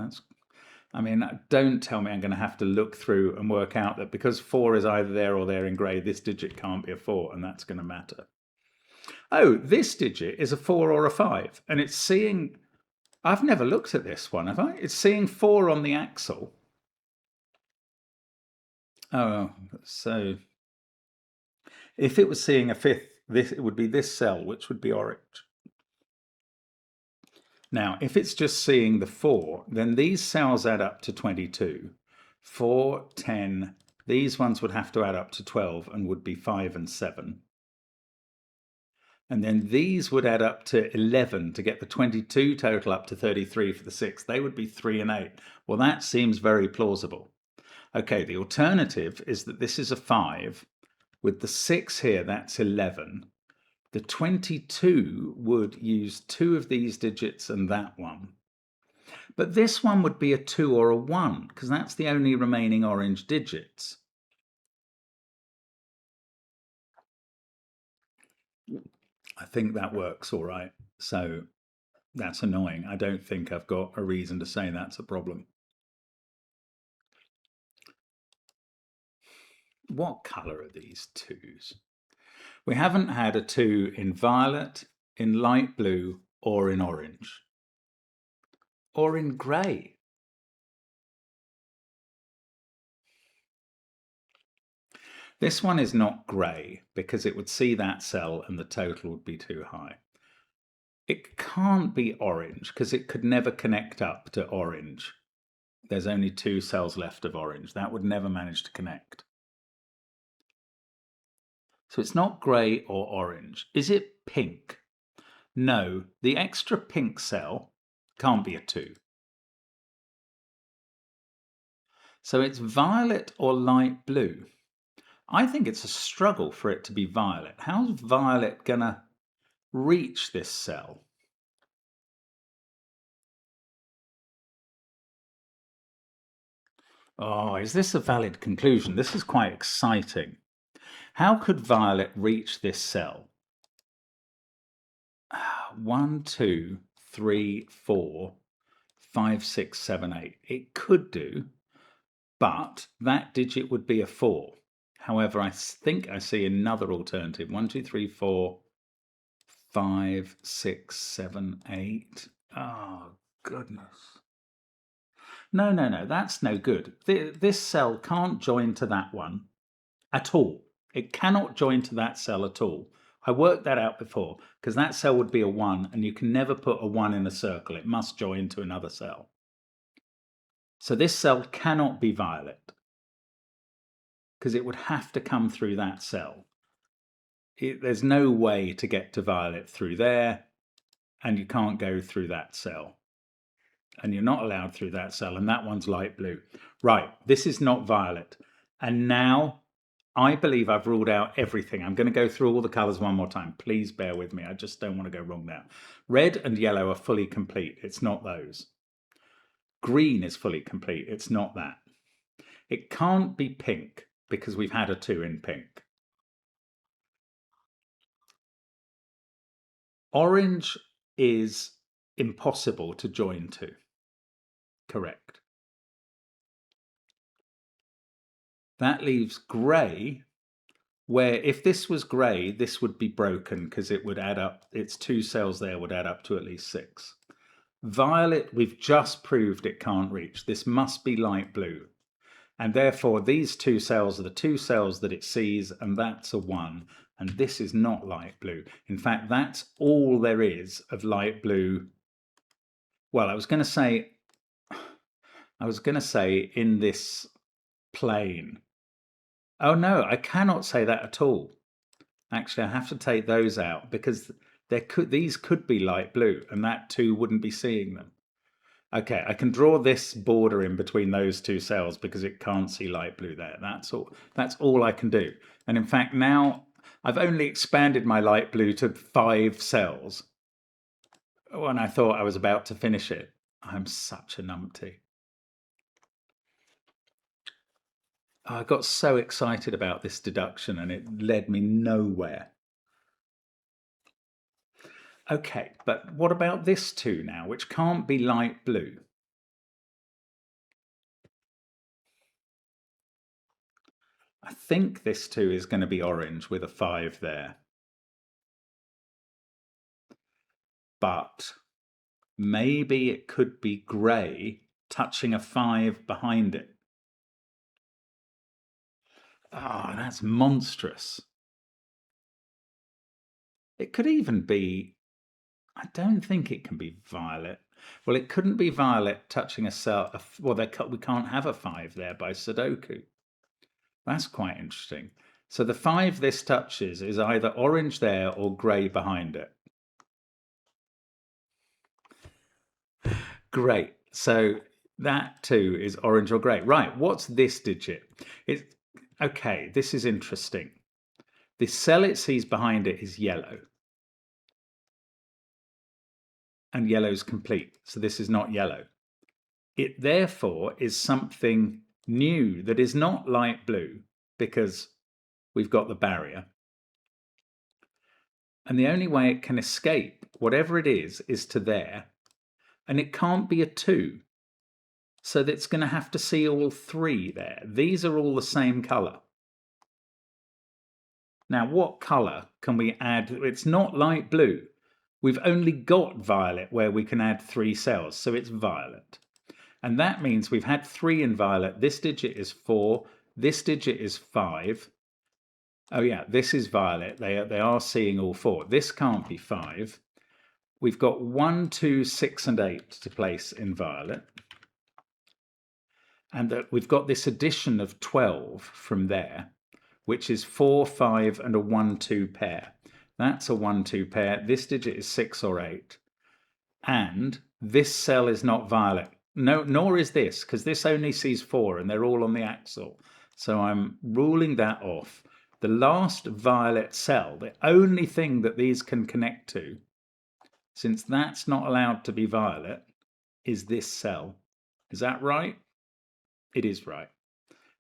I mean, don't tell me I'm going to have to look through and work out that because 4 is either there or there in grey, this digit can't be a 4, and that's going to matter. Oh, this digit is a 4 or a 5, and it's seeing... I've never looked at this one, have I? It's seeing 4 on the axle. Oh, so if it was seeing a 5th, it would be this cell, which would be orange. Now, if it's just seeing the 4, then these cells add up to 22. 4, 10, these ones would have to add up to 12 and would be 5 and 7. And then these would add up to 11 to get the 22 total up to 33 for the 6th. They would be 3 and 8. Well, that seems very plausible. Okay, the alternative is that this is a 5. With the 6 here, that's 11. The 22 would use 2 of these digits and that one. But this one would be a 2 or a 1, because that's the only remaining orange digits. I think that works all right. So that's annoying. I don't think I've got a reason to say that's a problem. What colour are these 2s? We haven't had a 2 in violet, in light blue, or in orange. Or in grey. This one is not grey because it would see that cell and the total would be too high. It can't be orange because it could never connect up to orange. There's only 2 cells left of orange. That would never manage to connect. So it's not grey or orange. Is it pink? No, the extra pink cell can't be a 2. So it's violet or light blue. I think it's a struggle for it to be violet. How's violet gonna reach this cell? Oh, is this a valid conclusion? This is quite exciting. How could violet reach this cell? 1, 2, 3, 4, 5, 6, 7, 8. It could do, but that digit would be a 4. However, I think I see another alternative. 1, 2, 3, 4, 5, 6, 7, 8. Oh, goodness. No, that's no good. This cell can't join to that one at all. It cannot join to that cell at all. I worked that out before, because that cell would be a 1, and you can never put a 1 in a circle. It must join to another cell. So this cell cannot be violet, because it would have to come through that cell. There's no way to get to violet through there, and you can't go through that cell. And you're not allowed through that cell, and that one's light blue. Right, this is not violet. And now I believe I've ruled out everything. I'm going to go through all the colours one more time. Please bear with me. I just don't want to go wrong now. Red and yellow are fully complete. It's not those. Green is fully complete. It's not that. It can't be pink because we've had a 2 in pink. Orange is impossible to join to. Correct. That leaves grey, where if this was grey, this would be broken because it would add up, its 2 cells there would add up to at least 6. Violet, we've just proved it can't reach. This must be light blue. And therefore, these 2 cells are the 2 cells that it sees, and that's a 1. And this is not light blue. In fact, that's all there is of light blue. Well, I was going to say in this plane. Oh no, I cannot say that at all. Actually, I have to take those out because these could be light blue, and that 2 wouldn't be seeing them. Okay, I can draw this border in between those 2 cells because it can't see light blue there. That's all I can do. And in fact, now I've only expanded my light blue to 5 cells when I thought I was about to finish it. I'm such a numpty. I got so excited about this deduction and it led me nowhere. Okay, but what about this 2 now, which can't be light blue? I think this 2 is going to be orange with a 5 there. But maybe it could be grey touching a 5 behind it. Ah, that's monstrous. It could even be, I don't think it can be violet. Well, it couldn't be violet touching a cell. Well, we can't have a 5 there by Sudoku. That's quite interesting. So the 5 this touches is either orange there or grey behind it. Great. So that 2 is orange or grey. Right, what's this digit? Okay, this is interesting. The cell it sees behind it is yellow. And yellow's complete, so this is not yellow. It therefore is something new that is not light blue because we've got the barrier. And the only way it can escape, whatever it is to there. And it can't be a 2. So that's going to have to see all 3 there. These are all the same colour. Now, what colour can we add? It's not light blue. We've only got violet where we can add 3 cells, so it's violet. And that means we've had 3 in violet. This digit is 4. This digit is 5. Oh yeah, this is violet. They are seeing all 4. This can't be 5. We've got 1, 2, 6, and 8 to place in violet. And we've got this addition of 12 from there, which is 4, 5, and a 1, 2 pair. That's a 1, 2 pair. This digit is 6 or 8. And this cell is not violet. No, nor is this, because this only sees 4, and they're all on the axle. So I'm ruling that off. The last violet cell, the only thing that these can connect to, since that's not allowed to be violet, is this cell. Is that right? It is right.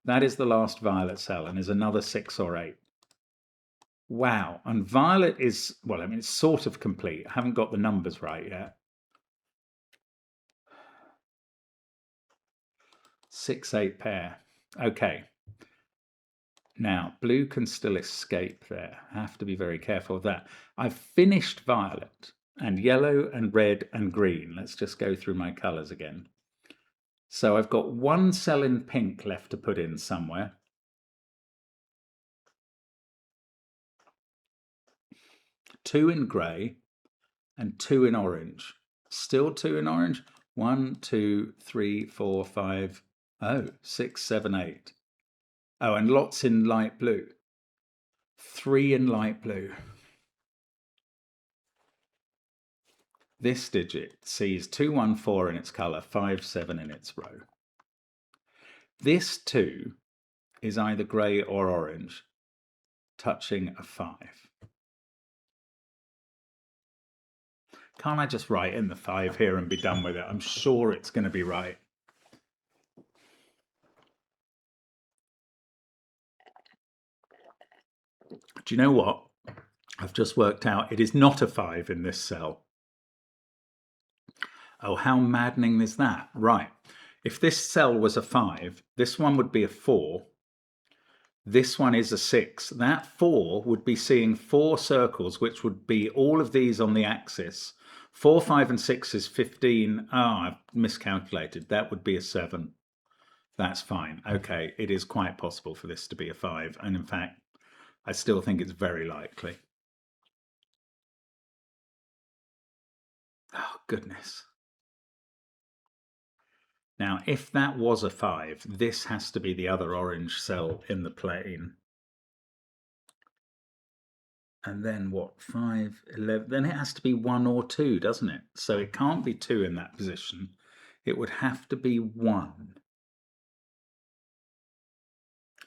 That is the last violet cell, and is another 6 or 8. Wow, and violet is, well, I mean, it's sort of complete. I haven't got the numbers right yet. 6, 8 pair. Okay. Now, blue can still escape there. I have to be very careful of that. I've finished violet, and yellow and red and green. Let's just go through my colours again. So I've got 1 cell in pink left to put in somewhere. Two in grey and 2 in orange. Still 2 in orange. 1, 2, 3, 4, 5, 6, 7, 8. Oh, and lots in light blue. 3 in light blue. This digit sees 2, 1, 4 in its colour, 5, 7 in its row. This 2 is either grey or orange, touching a 5. Can't I just write in the 5 here and be done with it? I'm sure it's going to be right. Do you know what? I've just worked out it is not a 5 in this cell. Oh, how maddening is that? Right. If this cell was a 5, this one would be a 4. This one is a 6. That 4 would be seeing 4 circles, which would be all of these on the axis. 4, 5, and 6 is 15. I've miscalculated. That would be a 7. That's fine. Okay, it is quite possible for this to be a 5. And in fact, I still think it's very likely. Oh, goodness. Now, if that was a 5, this has to be the other orange cell in the plane. And then what, 5, 11, then it has to be 1 or 2, doesn't it? So it can't be 2 in that position. It would have to be 1.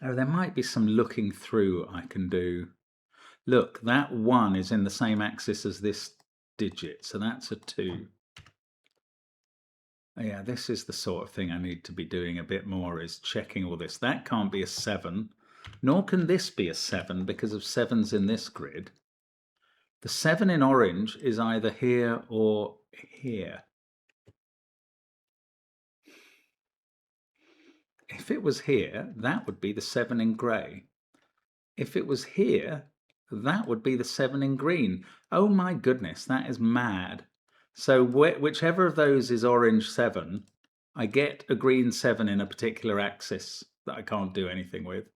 Oh, there might be some looking through I can do. Look, that 1 is in the same axis as this digit, so that's a 2. Yeah, this is the sort of thing I need to be doing a bit more, is checking all this. That can't be a 7, nor can this be a 7 because of 7's in this grid. The 7 in orange is either here or here. If it was here, that would be the 7 in grey. If it was here, that would be the 7 in green. Oh my goodness, that is mad. So whichever of those is orange 7, I get a green 7 in a particular axis that I can't do anything with.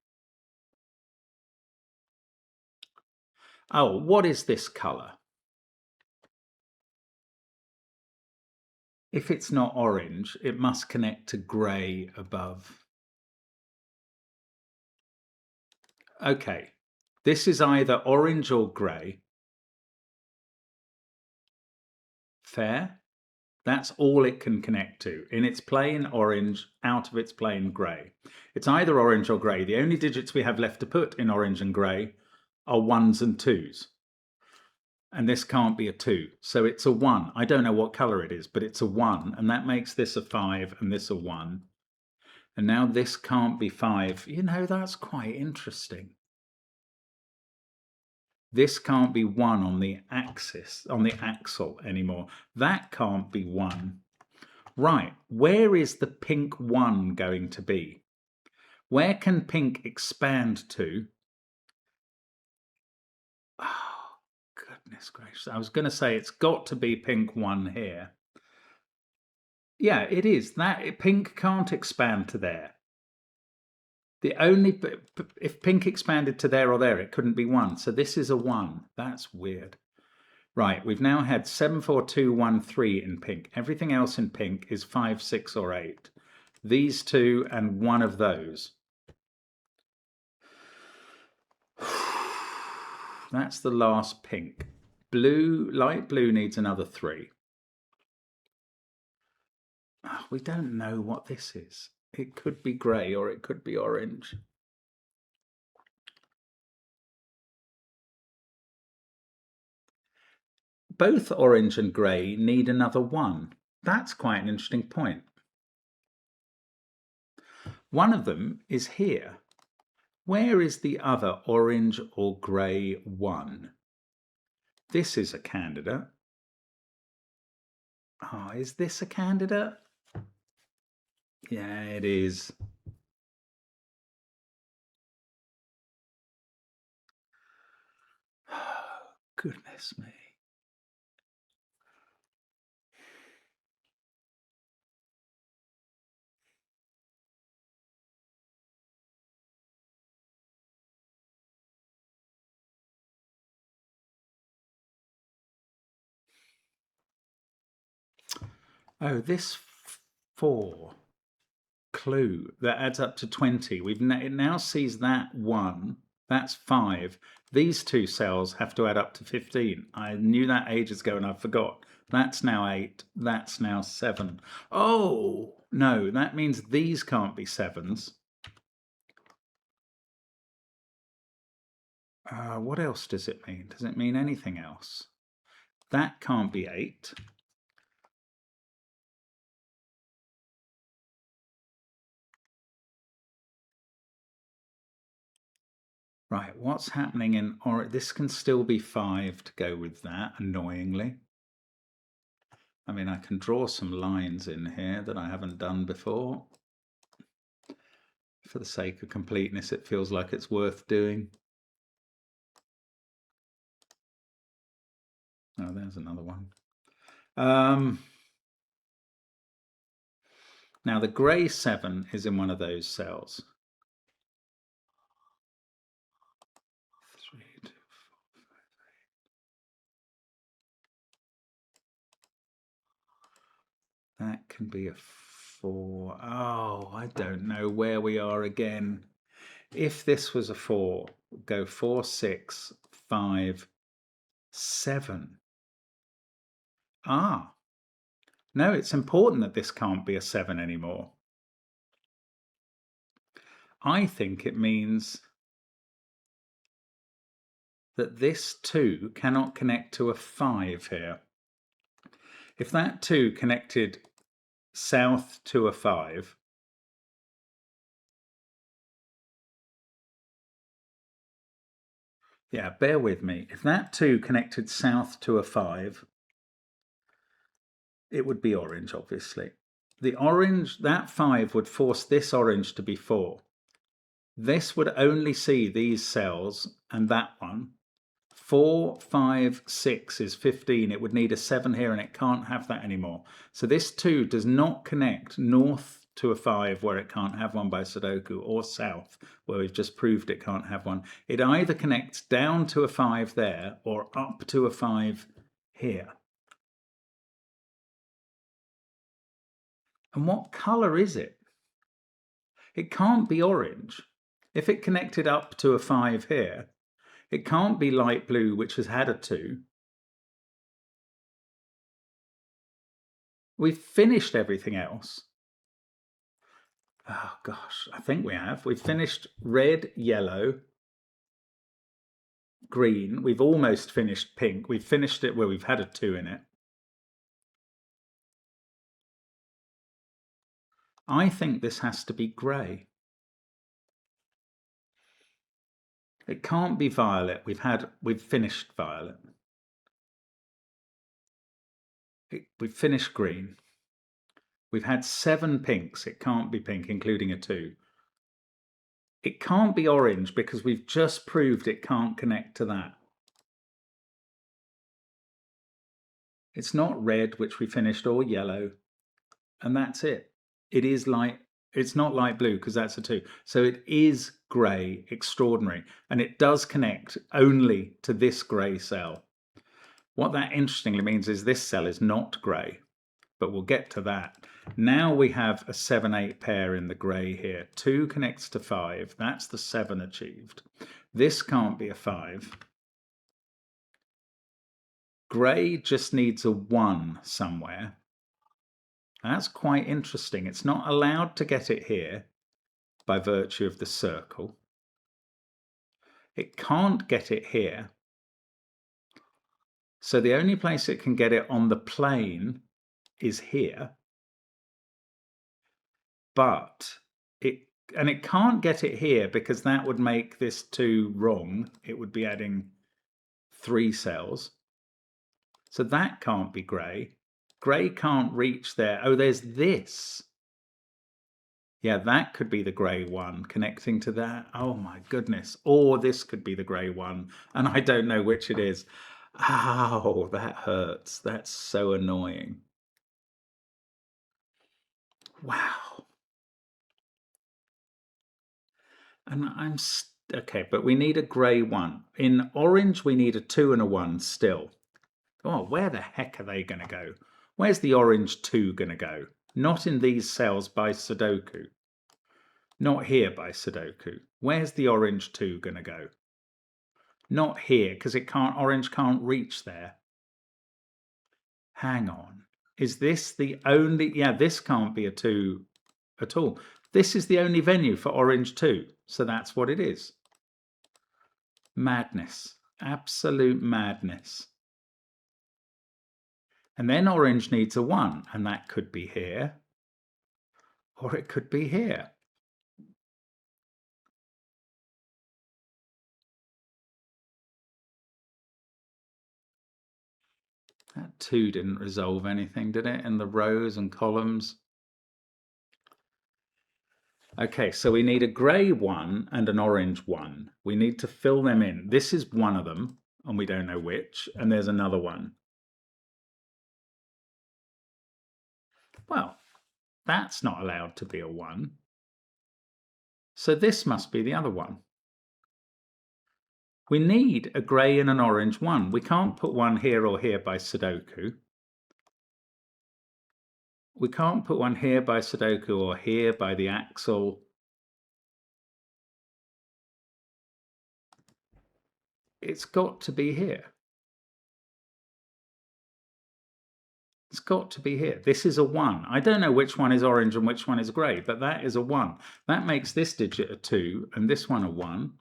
Oh, what is this colour? If it's not orange, it must connect to grey above. Okay, this is either orange or grey. Fair? That's all it can connect to. In its plane orange, out of its plane grey. It's either orange or grey. The only digits we have left to put in orange and grey are 1s and 2s. And this can't be a 2. So it's a 1. I don't know what colour it is, but it's a 1. And that makes this a 5 and this a 1. And now this can't be 5. You know, that's quite interesting. This can't be 1 on the axis, on the axle anymore. That can't be 1. Right, where is the pink 1 going to be? Where can pink expand to? Oh, goodness gracious. I was going to say it's got to be pink 1 here. Yeah, it is. That pink can't expand to there. The only, if pink expanded to there or there, it couldn't be 1. So this is a 1. That's weird. Right, we've now had 7, 4, 2, 1, 3 in pink. Everything else in pink is 5, 6, or 8. These two and one of those. That's the last pink. Blue, light blue needs another 3. Oh, we don't know what this is. It could be grey or it could be orange. Both orange and grey need another 1. That's quite an interesting point. One of them is here. Where is the other orange or grey 1? This is a candidate. Oh, is this a candidate? Yeah, it is. Goodness me. Oh, this 4 clue that adds up to 20. It now sees that 1. That's 5. These two cells have to add up to 15. I knew that ages ago and I forgot. That's now 8. That's now 7. Oh, no, that means these can't be 7s. What else does it mean? Does it mean anything else? That can't be 8. Right, what's happening in orange? This can still be 5 to go with that, annoyingly. I mean, I can draw some lines in here that I haven't done before. For the sake of completeness, it feels like it's worth doing. Oh, there's another one. Now the grey 7 is in one of those cells. 3, 2, 4, 5, 8. That can be a 4. Oh, I don't know where we are again. If this was a 4, go 4, 6, 5, 7. Ah, no, it's important that this can't be a 7 anymore. I think it means that this 2 cannot connect to a 5 here. If that 2 connected south to a 5, yeah, bear with me. If that 2 connected south to a 5, it would be orange, obviously. The orange, that 5 would force this orange to be 4. This would only see these cells and that one. 4, 5, 6 is 15. It would need a 7 here, and it can't have that anymore. So this 2 does not connect north to a 5 where it can't have one by Sudoku, or south where we've just proved it can't have one. It either connects down to a 5 there or up to a 5 here. And what colour is it? It can't be orange. If it connected up to a 5 here, it can't be light blue, which has had a 2. We've finished everything else. Oh gosh, I think we have. We've finished red, yellow, green. We've almost finished pink. We've finished it where we've had a 2 in it. I think this has to be grey. It can't be violet. We've finished violet. We've finished green. We've had 7 pinks. It can't be pink, including a 2. It can't be orange because we've just proved it can't connect to that. It's not red, which we finished, or yellow, and that's it. It is light. It's not light blue because that's a 2. So it is grey, extraordinary, and it does connect only to this grey cell. What that interestingly means is this cell is not grey, but we'll get to that. Now we have a 7-8 pair in the grey here. 2 connects to 5. That's the 7 achieved. This can't be a 5. Grey just needs a 1 somewhere. That's quite interesting. It's not allowed to get it here by virtue of the circle. It can't get it here. So the only place it can get it on the plane is here. But it can't get it here because that would make this 2 wrong. It would be adding 3 cells. So that can't be grey. Grey can't reach there. Oh, there's this. Yeah, that could be the grey one connecting to that. Oh my goodness. Or this could be the grey one, and I don't know which it is. Ow, that hurts. That's so annoying. Wow. And okay, but we need a grey one. In orange, we need a 2 and a 1 still. Oh, where the heck are they going to go? Where's the orange 2 going to go? Not in these cells by Sudoku. Not here by Sudoku. Where's the orange 2 going to go? Not here, because orange can't reach there. Hang on. Is this the only... Yeah, this can't be a 2 at all. This is the only venue for orange 2. So that's what it is. Madness. Absolute madness. And then orange needs a 1, and that could be here, or it could be here. That 2 didn't resolve anything, did it, in the rows and columns? Okay, so we need a grey 1 and an orange 1. We need to fill them in. This is one of them, and we don't know which, and there's another one. Well, that's not allowed to be a 1. So this must be the other one. We need a grey and an orange 1. We can't put one here or here by Sudoku. We can't put one here by Sudoku or here by the axle. It's got to be here. It's got to be here. This is a 1. I don't know which one is orange and which one is grey, but that is a 1. That makes this digit a 2 and this one a 1.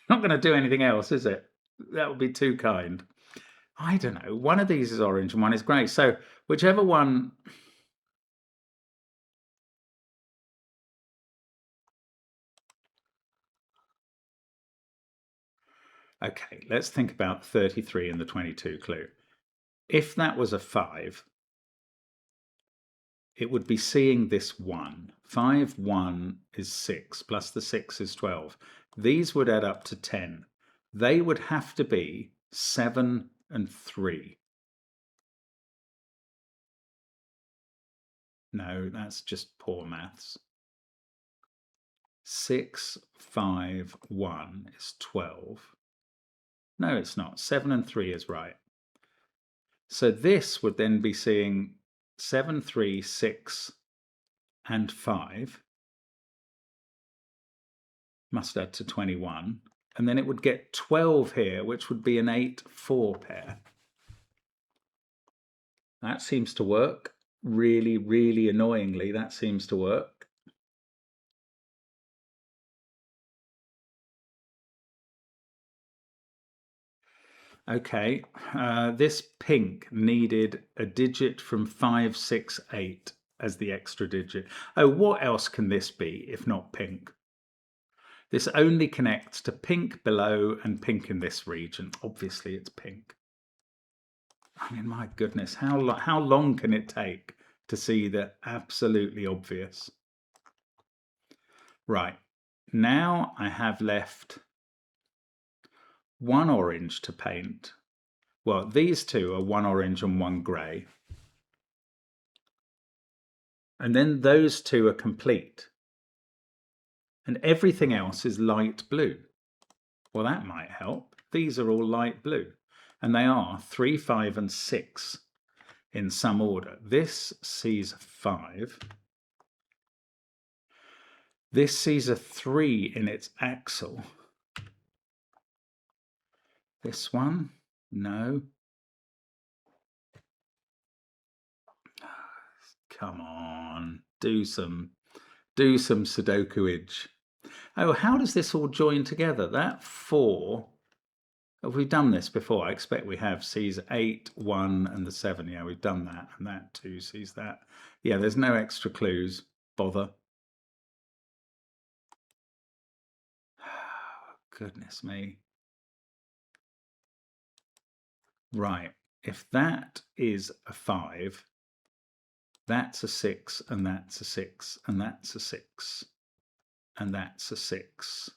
Not going to do anything else, is it? That would be too kind. I don't know. One of these is orange and one is grey. So whichever one... Okay, let's think about 33 and the 22 clue. If that was a 5, it would be seeing this 1. 5, 1 is 6, plus the 6 is 12. These would add up to 10. They would have to be 7 and 3. No, that's just poor maths. 6, 5, 1 is 12. No, it's not. 7 and 3 is right. So this would then be seeing 7, 3, 6, and 5. Must add to 21. And then it would get 12 here, which would be an 8, 4 pair. That seems to work. Really, really annoyingly, that seems to work. Okay, this pink needed a digit from 5, 6, 8 as the extra digit. Oh, what else can this be if not pink? This only connects to pink below and pink in this region. Obviously, it's pink. I mean, my goodness, how long can it take to see the absolutely obvious? Right, now I have left one orange to paint. Well, these two are one orange and one grey. And then those two are complete. And everything else is light blue. Well, that might help. These are all light blue. And they are 3, 5, and 6 in some order. This sees a 5. This sees a 3 in its axle. This one, no. Come on, do some Sudoku-age. Oh, how does this all join together? That 4, have we done this before? I expect we have. Sees 8, 1, and the 7. Yeah, we've done that. And that 2 sees that. Yeah, there's no extra clues. Bother. Goodness me. Right, if that is a 5, that's a 6, and that's a 6, and that's a 6, and that's a 6.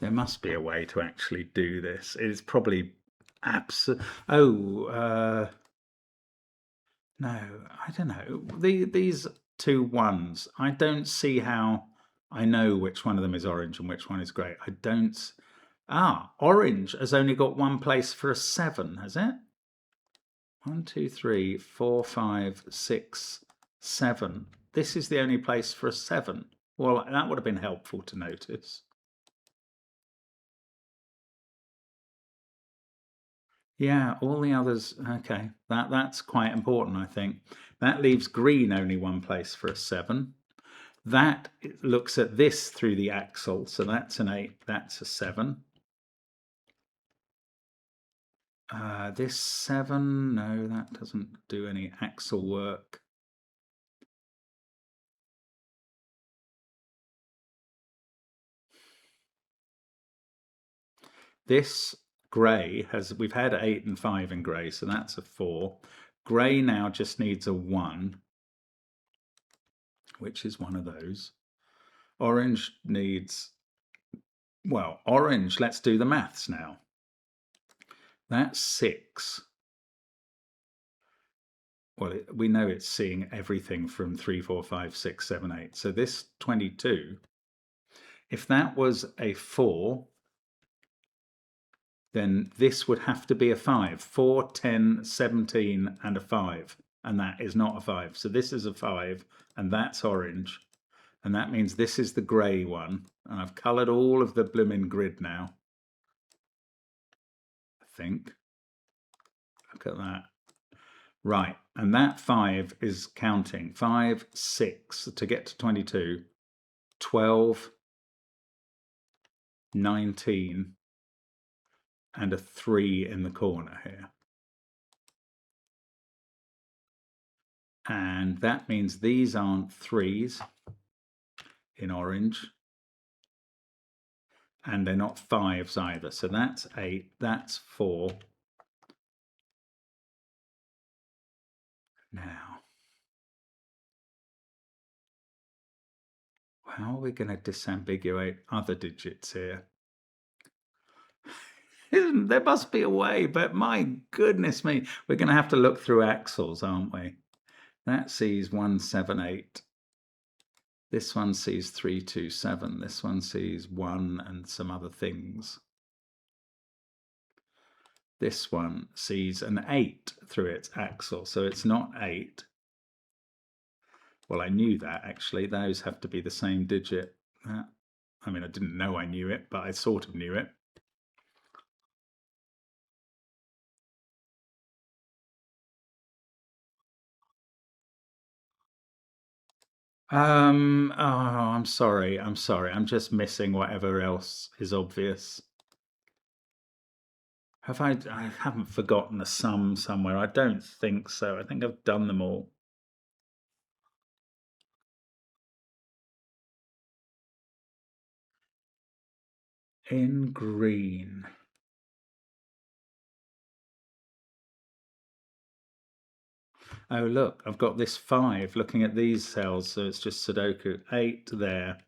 There must be a way to actually do this. It's probably no, I don't know. These two ones, I don't see how I know which one of them is orange and which one is grey. I don't. Orange has only got one place for a 7, has it? 1, 2, 3, 4, 5, 6, 7. This is the only place for a 7. Well, that would have been helpful to notice. Yeah, all the others, okay, that's quite important, I think. That leaves green only one place for a 7. That looks at this through the axle, so that's an 8, that's a 7. This 7, no, that doesn't do any axle work. This grey we've had 8 and 5 in grey, so that's a 4. Grey now just needs a 1, which is one of those. Orange needs, well, orange, let's do the maths now. That's 6. Well, we know it's seeing everything from 3, 4, 5, 6, 7, 8. So this 22, if that was a 4, then this would have to be a 5. 4, 10, 17, and a 5. And that is not a 5. So this is a 5, and that's orange. And that means this is the grey one. And I've coloured all of the blooming grid now, I think. Look at that. Right, and that 5 is counting. 5, 6 to get to 22, 12, 19, and a 3 in the corner here. And that means these aren't 3s in orange. And they're not 5s either. So that's 8, that's 4. Now, how are we going to disambiguate other digits here? There must be a way, but my goodness me, we're going to have to look through axles, aren't we? That sees 1, 7, 8. This one sees 3, 2, 7. This one sees 1 and some other things. This one sees an 8 through its axle, so it's not 8. Well, I knew that, actually. Those have to be the same digit. I mean, I didn't know I knew it, but I sort of knew it. Oh, I'm sorry. I'm just missing whatever else is obvious. I haven't forgotten a sum somewhere. I don't think so. I think I've done them all. In green. Oh, look, I've got this 5 looking at these cells, so it's just Sudoku. 8 there.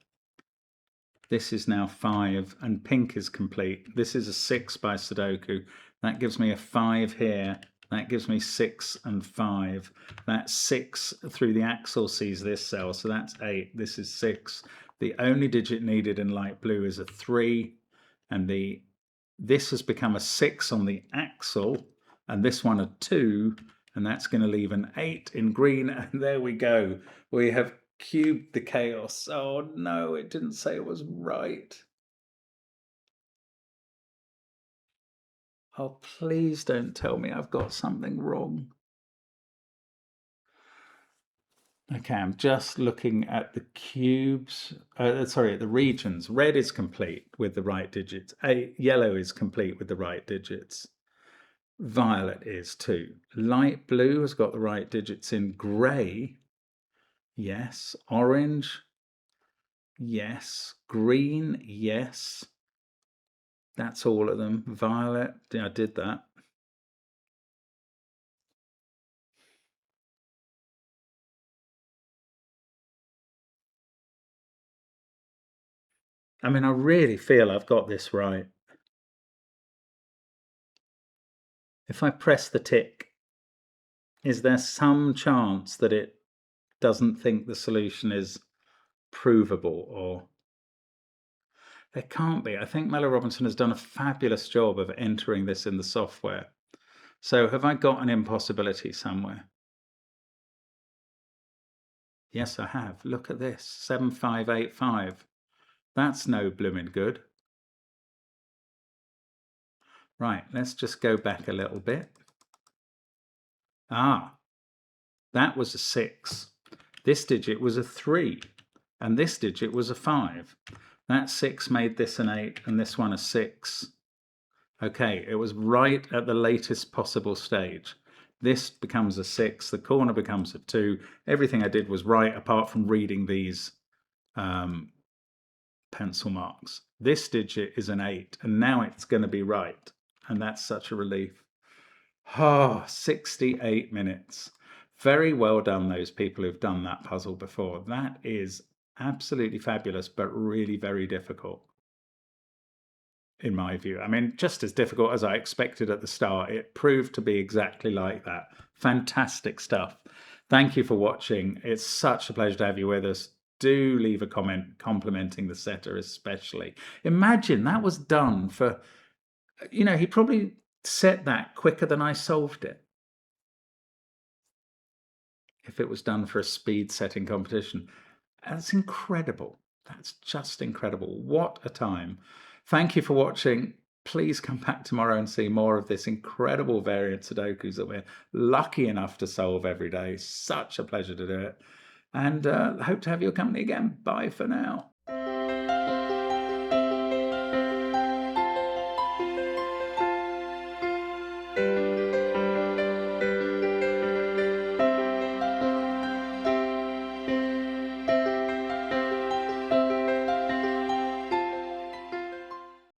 This is now 5, and pink is complete. This is a 6 by Sudoku. That gives me a 5 here. That gives me 6 and 5. That 6 through the axle sees this cell, so that's 8. This is 6. The only digit needed in light blue is a 3, and this has become a 6 on the axle, and this one a 2, and that's going to leave an 8 in green, and there we go. We have cubed the chaos. Oh no, it didn't say it was right. Oh, please don't tell me I've got something wrong. Okay, I'm just looking at the cubes, sorry, the regions. Red is complete with the right digits. Yellow is complete with the right digits. Violet is too. Light blue has got the right digits in grey. Yes. Orange. Yes. Green. Yes. That's all of them. Violet. Yeah, I did that. I mean, I really feel I've got this right. If I press the tick, is there some chance that it doesn't think the solution is provable? Or there can't be. I think Melvyn Robinson has done a fabulous job of entering this in the software. So have I got an impossibility somewhere? Yes, I have. Look at this, 7585. That's no bloomin' good. Right, let's just go back a little bit. Ah, that was a 6. This digit was a 3, and this digit was a 5. That 6 made this an 8, and this one a 6. Okay, it was right at the latest possible stage. This becomes a 6, the corner becomes a 2. Everything I did was right apart from reading these pencil marks. This digit is an 8, and now it's going to be right. And that's such a relief. 68 minutes. Very well done, those people who've done that puzzle before. That is absolutely fabulous, but really very difficult, in my view. I mean, just as difficult as I expected at the start. It proved to be exactly like that. Fantastic stuff. Thank you for watching. It's such a pleasure to have you with us. Do leave a comment complimenting the setter especially. Imagine that was done for, he probably set that quicker than I solved it. If it was done for a speed setting competition. That's incredible. That's just incredible. What a time. Thank you for watching. Please come back tomorrow and see more of this incredible variant Sudokus that we're lucky enough to solve every day. Such a pleasure to do it. And hope to have your company again. Bye for now.